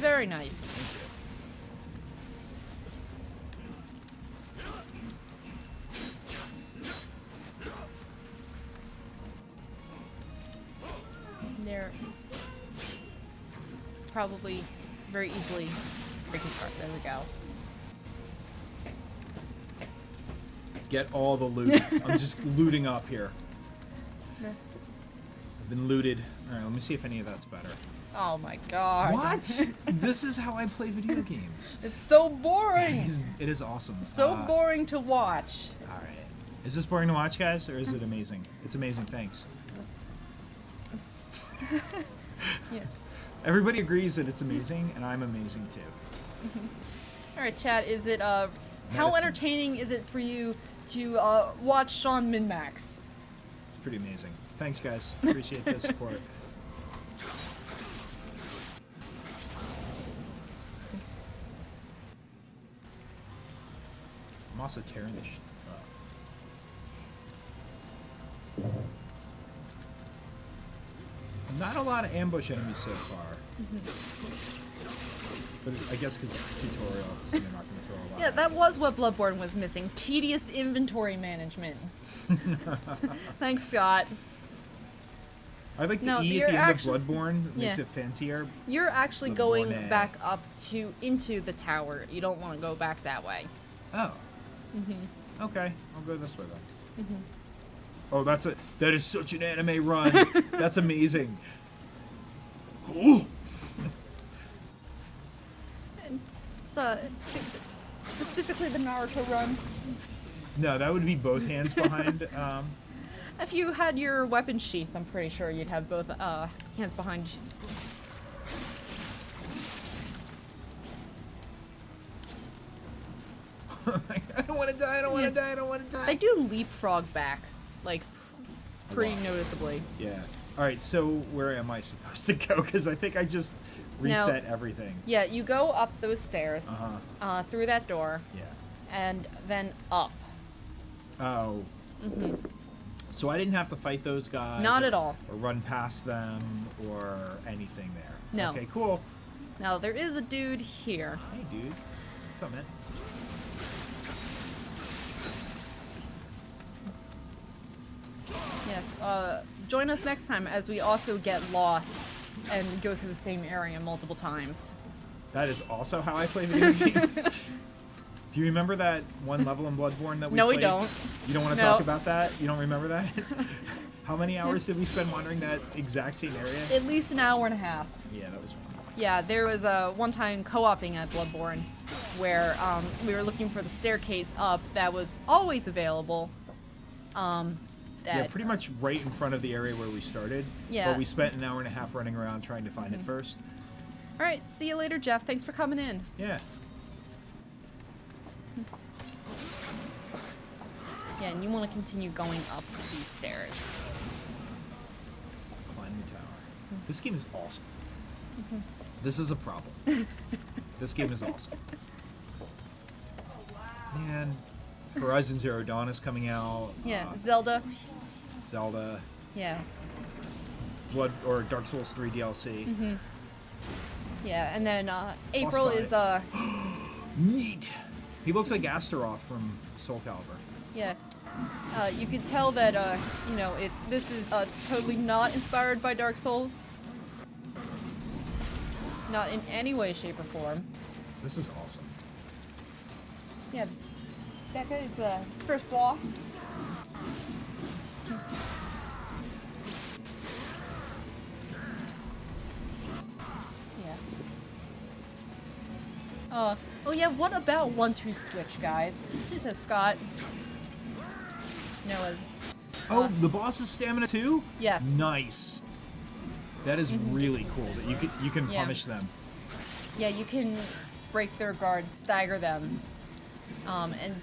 Speaker 4: Very nice. They're probably very easily breaking apart. There we go.
Speaker 2: Get all the loot. I'm just looting up here.
Speaker 4: Yeah.
Speaker 2: I've been looted. Alright, let me see if any of that's better.
Speaker 4: Oh my god.
Speaker 2: What? This is how I play video games.
Speaker 4: It's so boring.
Speaker 2: It is awesome.
Speaker 4: So boring to watch.
Speaker 2: Alright. Is this boring to watch, guys, or is it amazing? It's amazing, thanks.
Speaker 4: Yeah.
Speaker 2: Everybody agrees that it's amazing, and I'm amazing too.
Speaker 4: All right, chat. Is it how
Speaker 2: Medicine.
Speaker 4: entertaining is it for you to watch Sean min-max?
Speaker 2: It's pretty amazing. Thanks, guys. Appreciate the support. I'm also tearing this shit up. Not a lot of ambush enemies so far. But I guess because it's a tutorial, so they're not going to throw a lot.
Speaker 4: Yeah, that was what Bloodborne was missing. Tedious inventory management.
Speaker 1: Thanks, Scott.
Speaker 2: I like the
Speaker 1: No,
Speaker 2: E
Speaker 1: you're
Speaker 2: at the end
Speaker 1: actually-
Speaker 2: of Bloodborne. Makes
Speaker 1: yeah.
Speaker 2: it fancier.
Speaker 1: You're actually
Speaker 2: Bloodborne
Speaker 1: going
Speaker 2: A.
Speaker 1: back up into the tower. You don't want to go back that way.
Speaker 2: Oh.
Speaker 1: Mm-hmm.
Speaker 2: Okay, I'll go this way then. Mm-hmm. Oh, that is such an anime run. That's amazing. Ooh.
Speaker 1: It's specifically the Naruto run.
Speaker 2: No, that would be both hands behind.
Speaker 1: If you had your weapon sheath, I'm pretty sure you'd have both hands behind you.
Speaker 2: I don't want to die. I don't want to die. I don't want to die.
Speaker 1: They do leapfrog back, like, pretty noticeably.
Speaker 2: Yeah. All right. So where am I supposed to go? Because I think I just reset everything.
Speaker 1: Yeah, you go up those stairs, through that door,
Speaker 2: Yeah.
Speaker 1: and then up.
Speaker 2: Oh.
Speaker 1: Mm-hmm.
Speaker 2: So I didn't have to fight those guys.
Speaker 1: Not at all.
Speaker 2: Or run past them or anything there.
Speaker 1: No.
Speaker 2: Okay. Cool.
Speaker 1: Now, there is a dude here.
Speaker 2: Hey, dude. What's up, man?
Speaker 1: Yes, join us next time as we also get lost and go through the same area multiple times.
Speaker 2: That is also how I play video games. Do you remember that one level in Bloodborne that we
Speaker 1: No,
Speaker 2: played?
Speaker 1: we don't.
Speaker 2: You don't want to
Speaker 1: No.
Speaker 2: talk about that? You don't remember that? How many hours did we spend wandering that exact same area?
Speaker 1: At least an hour and a half.
Speaker 2: Yeah, that was fun.
Speaker 1: Yeah, there was one time co-oping at Bloodborne where we were looking for the staircase up that was always available.
Speaker 2: Yeah, pretty much right in front of the area where we started.
Speaker 1: Yeah.
Speaker 2: But we spent an hour and a half running around trying to find it first.
Speaker 1: All right, see you later, Jeff. Thanks for coming in.
Speaker 2: Yeah.
Speaker 1: Yeah, and you want to continue going up these stairs.
Speaker 2: Climb the tower. This game is awesome. This is a problem. This game is awesome. Man, Horizon Zero Dawn is coming out.
Speaker 1: Yeah, Zelda.
Speaker 2: Zelda.
Speaker 1: Yeah.
Speaker 2: Blood or Dark Souls 3 DLC.
Speaker 1: Yeah, and then April
Speaker 2: fight.
Speaker 1: is
Speaker 2: Neat. He looks like Astaroth from Soul Calibur.
Speaker 1: yeah. You could tell that you know, this is totally not inspired by Dark Souls. Not in any way, shape, or form.
Speaker 2: This is awesome.
Speaker 1: Yeah, that guy is the first boss. Yeah. Oh yeah, what about 1-2 switch, guys? Scott. Noah.
Speaker 2: Oh, the boss is stamina too?
Speaker 1: Yes.
Speaker 2: Nice. That is really cool that you can
Speaker 1: Yeah.
Speaker 2: punish them.
Speaker 1: Yeah, you can break their guard, stagger them,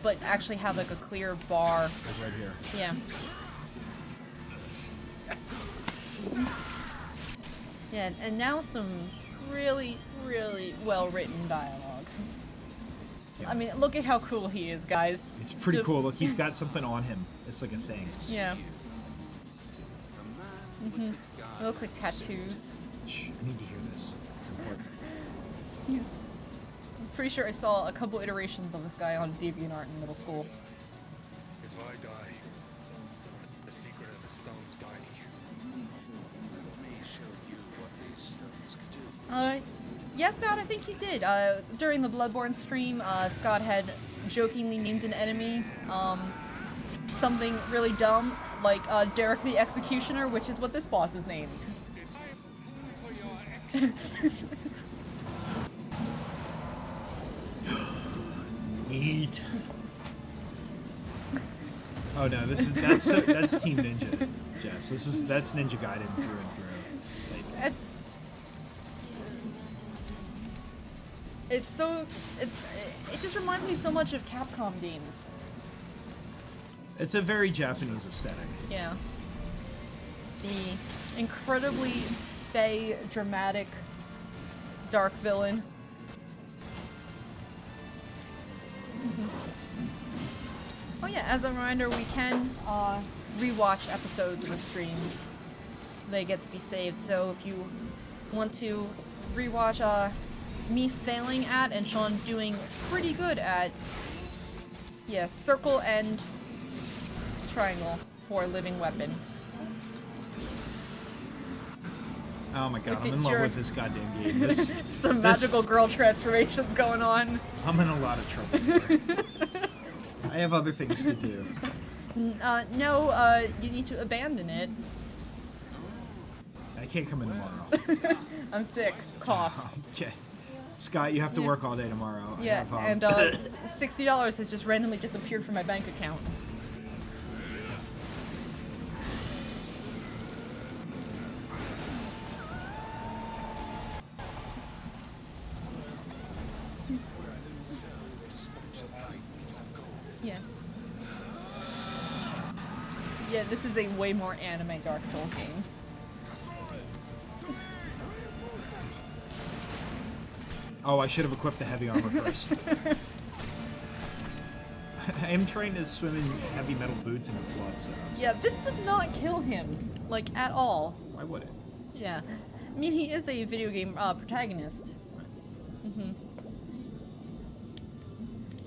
Speaker 1: but actually have like a clear bar.
Speaker 2: Like right here.
Speaker 1: Yeah. Yeah, and now some really, really well-written dialogue.
Speaker 2: Yeah.
Speaker 1: I mean, look at how cool he is, guys.
Speaker 2: It's pretty
Speaker 1: Just-
Speaker 2: cool. Look, he's got something on him. It's like a thing.
Speaker 1: Yeah. They look like tattoos.
Speaker 2: Shh, I need to hear this. It's important.
Speaker 1: I'm pretty sure I saw a couple iterations of this guy on DeviantArt in middle school.
Speaker 5: If I die, the secret of the stones dies here. Let me show you what these stones can do.
Speaker 1: Yeah, Scott, I think he did. During the Bloodborne stream, Scott had jokingly named an enemy something really dumb, like Derek the Executioner, which is what this boss is named.
Speaker 5: It's time for your
Speaker 2: Eat. Oh no, that's Team Ninja, Jess. That's Ninja Gaiden through and through. Like,
Speaker 1: It just reminds me so much of Capcom games.
Speaker 2: it's a very Japanese aesthetic.
Speaker 1: Yeah. The incredibly fey, dramatic, dark villain. Oh yeah, as a reminder, we can rewatch episodes of the stream. They get to be saved, so if you want to rewatch me failing at and Sean doing pretty good at. Yeah, circle and triangle for living weapon.
Speaker 2: Oh my god,
Speaker 1: Look
Speaker 2: I'm
Speaker 1: at
Speaker 2: in love
Speaker 1: your-
Speaker 2: with this goddamn game. This,
Speaker 1: Some magical girl transformations going on.
Speaker 2: I'm in a lot of trouble here. I have other things to do.
Speaker 1: No, you need to abandon it.
Speaker 2: I can't come in tomorrow.
Speaker 1: I'm sick. Cough.
Speaker 2: Okay. Scott, you have to
Speaker 1: Yeah.
Speaker 2: work all day tomorrow. I
Speaker 1: Yeah,
Speaker 2: have,
Speaker 1: and $60 has just randomly disappeared from my bank account. Yeah. Yeah, this is a way more anime Dark Souls game.
Speaker 2: Oh, I should have equipped the heavy armor first. I am trying to swim in heavy metal boots and gloves. So.
Speaker 1: Yeah, this does not kill him, like, at all.
Speaker 2: Why would it?
Speaker 1: Yeah. I mean, he is a video game protagonist.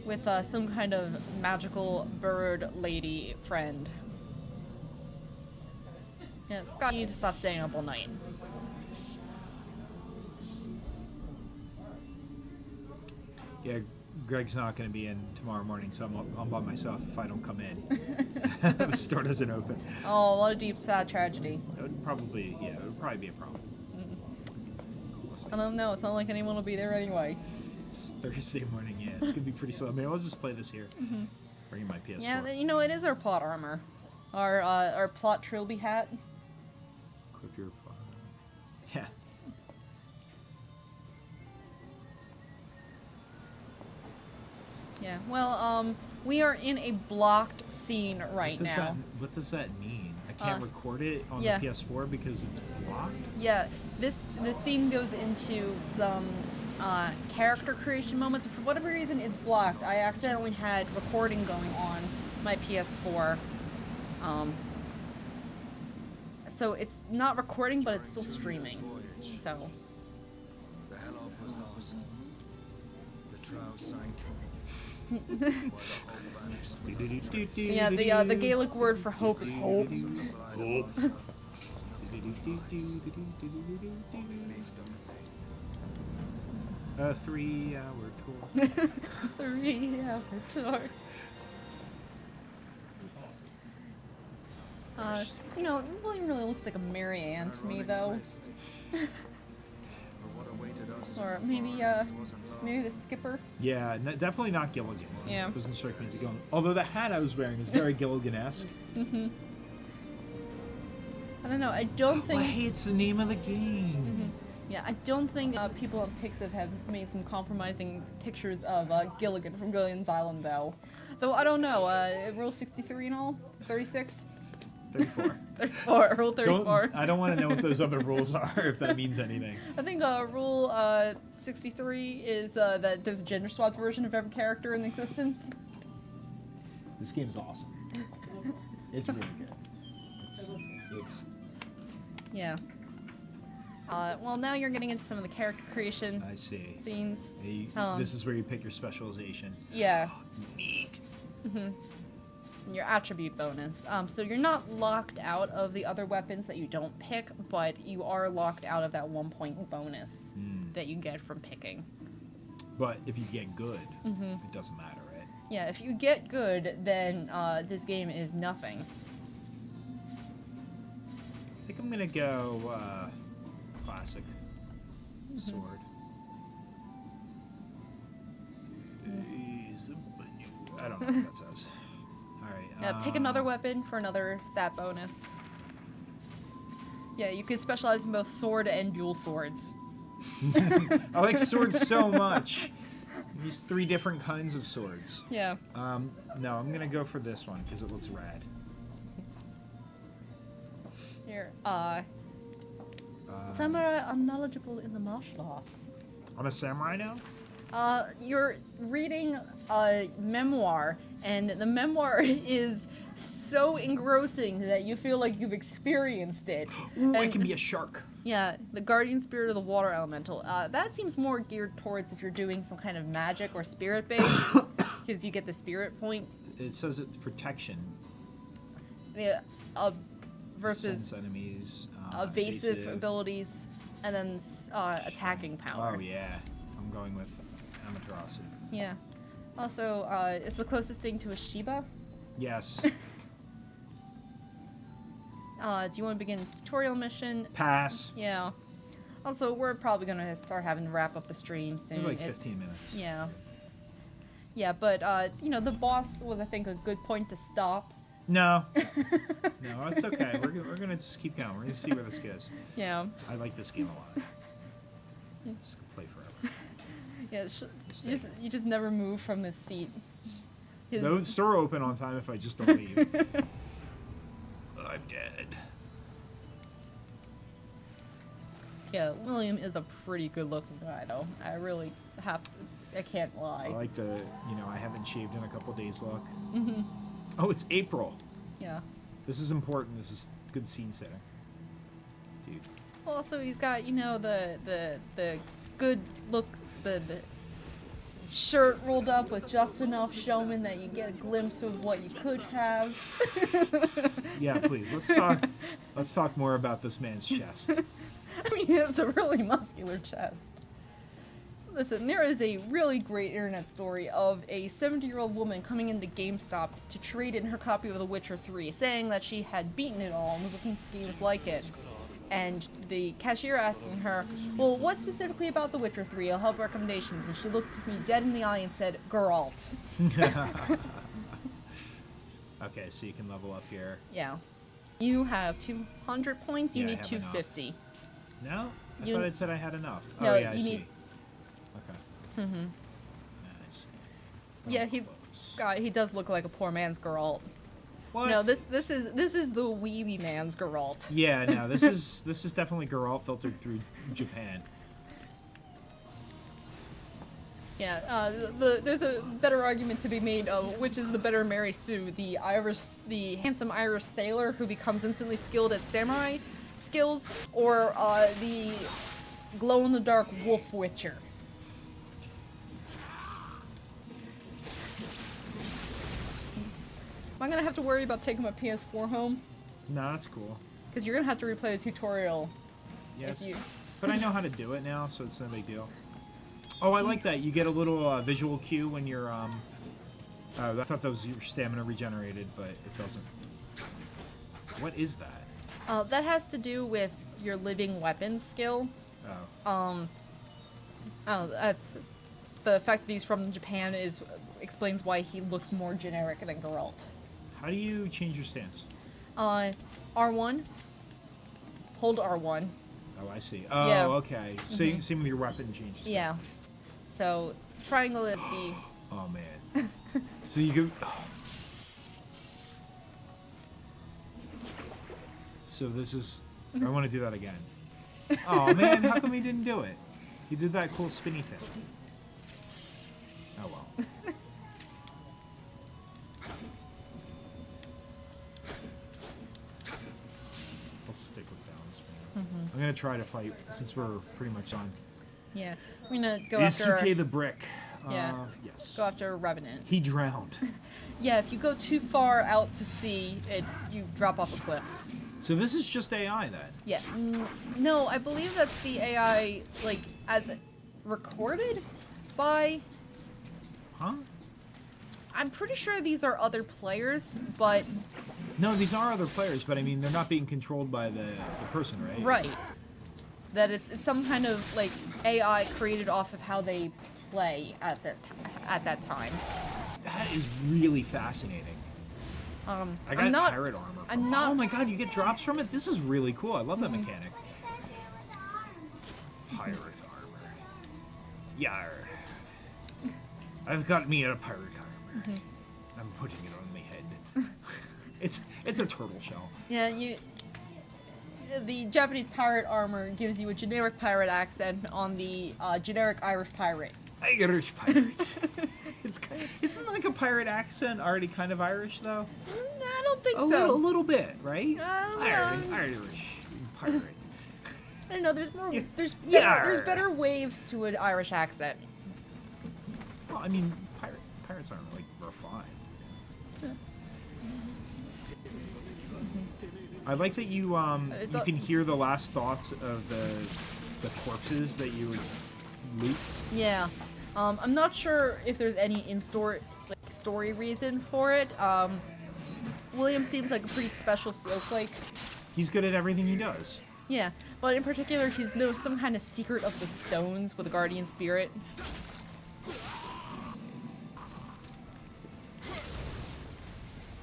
Speaker 1: With some kind of magical bird lady friend. Yeah, Scott, you need to stop staying up all night.
Speaker 2: Yeah, Greg's not going to be in tomorrow morning, so I'm by myself if I don't come in. The store doesn't open.
Speaker 1: Oh, what a deep, sad tragedy.
Speaker 2: It would probably be a problem. We'll see.
Speaker 1: I don't know, it's not like anyone will be there anyway.
Speaker 2: It's Thursday morning, yeah. It's going to be pretty slow. Maybe I'll just play this here. Bring in my PS4.
Speaker 1: Yeah, you know, it is our plot armor. Our plot trilby hat.
Speaker 2: Equip your yeah.
Speaker 1: Yeah, well, we are in a blocked scene right now.
Speaker 2: What does that mean? I can't record it on
Speaker 1: yeah.
Speaker 2: the PS4 because it's blocked?
Speaker 1: Yeah, this scene goes into some character creation moments, and for whatever reason, it's blocked. I accidentally had recording going on my PS4. So it's not recording, but it's still streaming. So.
Speaker 5: The hell off was lost. The trow sank.
Speaker 1: Yeah, the Gaelic word for hope is hope.
Speaker 2: Hope. 3 hour tour.
Speaker 1: 3 hour tour. You know, William really looks like a Mary Ann to me, though. Or maybe, maybe the skipper.
Speaker 2: Yeah, definitely not Gilligan.
Speaker 1: Yeah.
Speaker 2: It doesn't strike me as a Gilligan. Although the hat I was wearing is very Gilligan-esque.
Speaker 1: I don't know, I don't think...
Speaker 2: Hey, it's the name of the game.
Speaker 1: Yeah, I don't think people on Pixiv have made some compromising pictures of Gilligan from Gilligan's Island, though. Though, I don't know, Rule 63 and all? 36?
Speaker 2: 34.
Speaker 1: 34, Rule 34.
Speaker 2: I don't want to know what those other rules are, if that means anything.
Speaker 1: I think Rule 63 is that there's a gender swapped version of every character in existence.
Speaker 2: This game's awesome. It's really good. It's
Speaker 1: Yeah. Well, now you're getting into some of the character creation
Speaker 2: I see.
Speaker 1: scenes.
Speaker 2: Hey, this is where you pick your specialization.
Speaker 1: Yeah.
Speaker 2: Neat.
Speaker 1: Your attribute bonus. So you're not locked out of the other weapons that you don't pick, but you are locked out of that 1 point bonus that you get from picking.
Speaker 2: But if you get good, it doesn't matter, right?
Speaker 1: Yeah, if you get good, then this game is nothing.
Speaker 2: I think I'm gonna go classic sword. I don't know what that says. Alright.
Speaker 1: Yeah, pick another weapon for another stat bonus. Yeah, you can specialize in both sword and dual swords.
Speaker 2: I like swords so much. Use 3 different kinds of swords.
Speaker 1: Yeah.
Speaker 2: No, I'm gonna go for this one because it looks rad.
Speaker 1: Here, samurai are knowledgeable in the martial arts.
Speaker 2: I'm a samurai now?
Speaker 1: You're reading a memoir, and the memoir is
Speaker 4: so engrossing that you feel like you've experienced it.
Speaker 2: Ooh, I
Speaker 4: And-
Speaker 2: can be a shark.
Speaker 4: Yeah, the guardian spirit of the water elemental. That seems more geared towards if you're doing some kind of magic or spirit base, because you get the spirit point.
Speaker 2: It says it's protection.
Speaker 4: Yeah, versus
Speaker 2: Sense enemies.
Speaker 4: evasive abilities, and then attacking power.
Speaker 2: Oh yeah, I'm going with Amaterasu.
Speaker 4: Yeah. Also, it's the closest thing to a Shiba.
Speaker 2: Yes.
Speaker 4: Do you want to begin the tutorial mission?
Speaker 2: Pass.
Speaker 4: Yeah. Also, we're probably gonna start having to wrap up the stream soon.
Speaker 2: Maybe like
Speaker 4: It's-
Speaker 2: 15 minutes.
Speaker 4: Yeah. Yeah, but you know, the boss was, I think, a good point to stop.
Speaker 2: No. No, it's okay. We're gonna just keep going. We're gonna see where this goes.
Speaker 4: Yeah.
Speaker 2: I like this game a lot. Just play forever.
Speaker 4: Yeah. You just never move from the seat. His-
Speaker 2: The store open on time if I just don't leave. I'm dead.
Speaker 4: Yeah, William is a pretty good-looking guy, though. I can't lie.
Speaker 2: I like the, I haven't shaved in a couple days look. Mm-hmm. Oh, it's April.
Speaker 4: Yeah.
Speaker 2: This is important. This is good scene setting. Dude.
Speaker 4: Also, he's got, the good look, the shirt rolled up with just enough showman that you get a glimpse of what you could have.
Speaker 2: Yeah, please. Let's talk more about this man's chest.
Speaker 4: I mean, it's a really muscular chest. Listen, there is a really great internet story of a 70-year-old woman coming into GameStop to trade in her copy of The Witcher 3, saying that she had beaten it all and was looking for games like it. And the cashier asking her, well, what specifically about The Witcher 3? I'll help recommendations. And she looked me dead in the eye and said, Geralt.
Speaker 2: Okay, so you can level up here.
Speaker 4: Yeah. You have 200 points, you
Speaker 2: Yeah, I
Speaker 4: need
Speaker 2: have
Speaker 4: 250.
Speaker 2: No? I
Speaker 4: You-
Speaker 2: thought it said I had enough.
Speaker 4: No,
Speaker 2: oh, yeah, I
Speaker 4: you
Speaker 2: see.
Speaker 4: need-
Speaker 2: Okay.
Speaker 4: Mm-hmm.
Speaker 2: Nice.
Speaker 4: Yeah,
Speaker 2: Close.
Speaker 4: Scott, he does look like a poor man's Geralt.
Speaker 2: What?
Speaker 4: No, this is the weeby man's Geralt.
Speaker 2: Yeah, no, this is definitely Geralt filtered through Japan.
Speaker 4: Yeah, there's a better argument to be made of which is the better Mary Sue, the handsome Irish sailor who becomes instantly skilled at samurai skills, or the glow-in-the-dark wolf witcher. Am I gonna have to worry about taking my PS4 home?
Speaker 2: No, that's cool.
Speaker 4: Because you're gonna have to replay the tutorial.
Speaker 2: Yes.
Speaker 4: If you...
Speaker 2: But I know how to do it now, so it's no big deal. Oh, I like that. You get a little visual cue when you're, oh, I thought that was your stamina regenerated, but it doesn't. What is that?
Speaker 4: That has to do with your living weapon skill.
Speaker 2: Oh.
Speaker 4: That's the fact that he's from Japan explains why he looks more generic than Geralt.
Speaker 2: How do you change your stance?
Speaker 4: R1. Hold R1.
Speaker 2: Oh, I see. Oh,
Speaker 4: Yeah.
Speaker 2: okay. Same with your weapon changes.
Speaker 4: Yeah. So triangle is the.
Speaker 2: Oh, man. So you go... So this is... I want to do that again. Oh, man, how come he didn't do it? He did that cool spinny thing. Oh, well. I'll stick with balance for now. I'm going to try to fight, since we're pretty much on.
Speaker 4: Yeah. We're gonna go after.
Speaker 2: Isuke the Brick.
Speaker 4: Yeah.
Speaker 2: Yes.
Speaker 4: Go after a Revenant.
Speaker 2: He drowned.
Speaker 4: Yeah. If you go too far out to sea, you drop off a cliff.
Speaker 2: So this is just AI then?
Speaker 4: Yeah. No, I believe that's the AI, like, as recorded by.
Speaker 2: Huh?
Speaker 4: I'm pretty sure these are other players, but.
Speaker 2: No, these are other players, but I mean, they're not being controlled by the person, right?
Speaker 4: Right. That it's some kind of, like, AI created off of how they play at that time.
Speaker 2: That is really fascinating. I got
Speaker 4: I'm not,
Speaker 2: pirate armor.
Speaker 4: I'm not.
Speaker 2: Oh my god, you get drops from it? This is really cool. I love that mechanic. Pirate armor. Yar. I've got me a pirate armor. I'm putting it on my head. It's a turtle shell.
Speaker 4: Yeah, the Japanese pirate armor gives you a generic pirate accent on the generic Irish pirate.
Speaker 2: Irish pirate. Isn't like a pirate accent already kind of Irish though?
Speaker 4: I
Speaker 1: don't think
Speaker 2: A
Speaker 1: so.
Speaker 2: little bit, right?
Speaker 1: Well,
Speaker 2: Irish pirate.
Speaker 1: I don't know. There's more.
Speaker 2: Yeah.
Speaker 1: There's better waves to an Irish accent.
Speaker 2: Well, I mean, pirates aren't like refined. I like that you you can hear the last thoughts of the corpses that you would loot.
Speaker 1: Yeah. I'm not sure if there's any story reason for it. William seems like a pretty special snowflake.
Speaker 2: He's good at everything he does.
Speaker 1: Yeah, but in particular, he knows some kind of secret of the stones with a guardian spirit.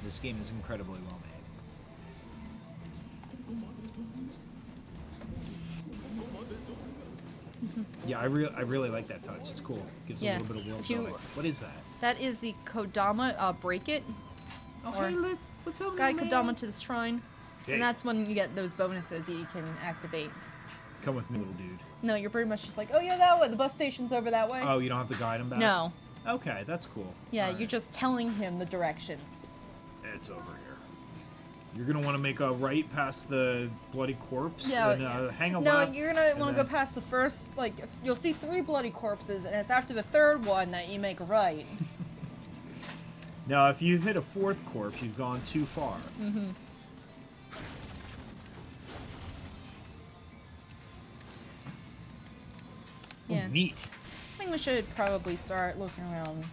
Speaker 2: This game is incredibly well made. Yeah, I really like that touch. It's cool. Gives
Speaker 1: Yeah.
Speaker 2: a little bit of world
Speaker 1: If you-
Speaker 2: building. What is that?
Speaker 1: That is the Kodama Break It.
Speaker 2: Oh,
Speaker 1: Or
Speaker 2: hey, what's up,
Speaker 1: Guide
Speaker 2: man?
Speaker 1: Kodama to the shrine.
Speaker 2: Hey.
Speaker 1: And that's when you get those bonuses that you can activate.
Speaker 2: Come with me, little dude.
Speaker 1: No, you're pretty much just like, oh yeah, that way. The bus station's over that way.
Speaker 2: Oh, you don't have to guide him back?
Speaker 1: No.
Speaker 2: Okay, that's cool.
Speaker 1: Yeah,
Speaker 2: Alright.
Speaker 1: you're just telling him the directions.
Speaker 2: It's over here. You're gonna want to make a right past the bloody corpse
Speaker 1: Yeah,
Speaker 2: and hang a
Speaker 1: No,
Speaker 2: left.
Speaker 1: you're gonna
Speaker 2: and
Speaker 1: want to go
Speaker 2: then-
Speaker 1: past the first, like, you'll see 3 bloody corpses, and it's after the 3rd one that you make a right.
Speaker 2: Now, if you hit a 4th corpse, you've gone too far.
Speaker 1: Mm-hmm.
Speaker 2: Oh,
Speaker 1: Yeah.
Speaker 2: neat.
Speaker 1: I think we should probably start looking around,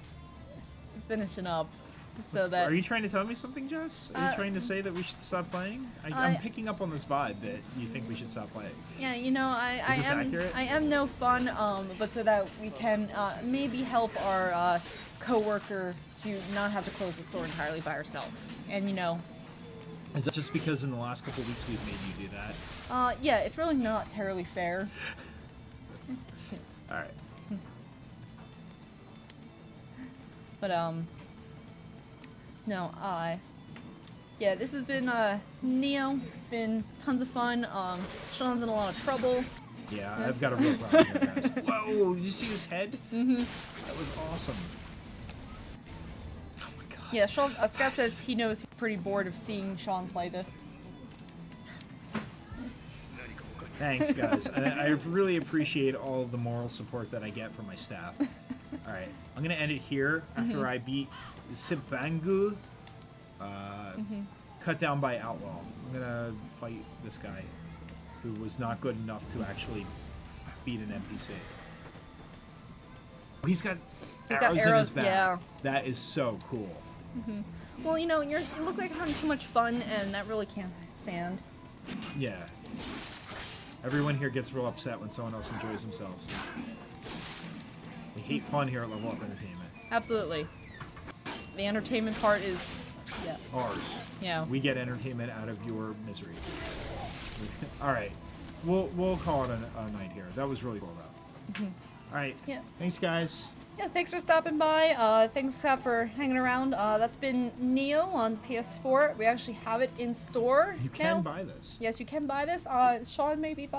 Speaker 1: finishing up, so that...
Speaker 2: Are you trying to tell me something, Jess? Are you trying to say that we should stop playing? I'm picking up on this vibe that you think we should stop playing.
Speaker 1: Yeah, you know,
Speaker 2: Is this accurate?
Speaker 1: I am no fun, but so that we can maybe help our co-worker to not have to close the store entirely by herself. And you know,
Speaker 2: Is that just because in the last couple weeks we've made you do that?
Speaker 1: yeah, it's really not terribly fair.
Speaker 2: All right.
Speaker 1: But no, yeah, this has been Nioh. It's been tons of fun. Sean's in a lot of trouble.
Speaker 2: Yeah, I've got a real problem here, guys. Whoa, did you see his head? Mm-hmm. That was awesome. Oh my god.
Speaker 1: Yeah, Sean. Scott says he knows he's pretty bored of seeing Sean play this.
Speaker 2: Thanks, guys. I really appreciate all of the moral support that I get from my staff. All right, I'm gonna end it here after I beat Sibangu, cut down by Outlaw. I'm gonna fight this guy who was not good enough to actually beat an NPC. He's got arrows in his back.
Speaker 1: yeah.
Speaker 2: That is so cool.
Speaker 1: Well, you know, you look like you're having too much fun, and that really can't stand.
Speaker 2: Yeah. Everyone here gets real upset when someone else enjoys themselves. We hate fun here at Level Up Entertainment.
Speaker 1: Absolutely. The entertainment part is, yeah.
Speaker 2: Ours.
Speaker 1: Yeah.
Speaker 2: We get entertainment out of your misery. All right. We'll call it a night here. That was really cool, though. All right.
Speaker 1: Yeah.
Speaker 2: Thanks, guys.
Speaker 1: Yeah, thanks for stopping by. Thanks, Scott, for hanging around. That's been Nioh on PS4. We actually have it in store
Speaker 2: You
Speaker 1: now.
Speaker 2: can buy this.
Speaker 1: Yes, you can buy this. Sean may be buying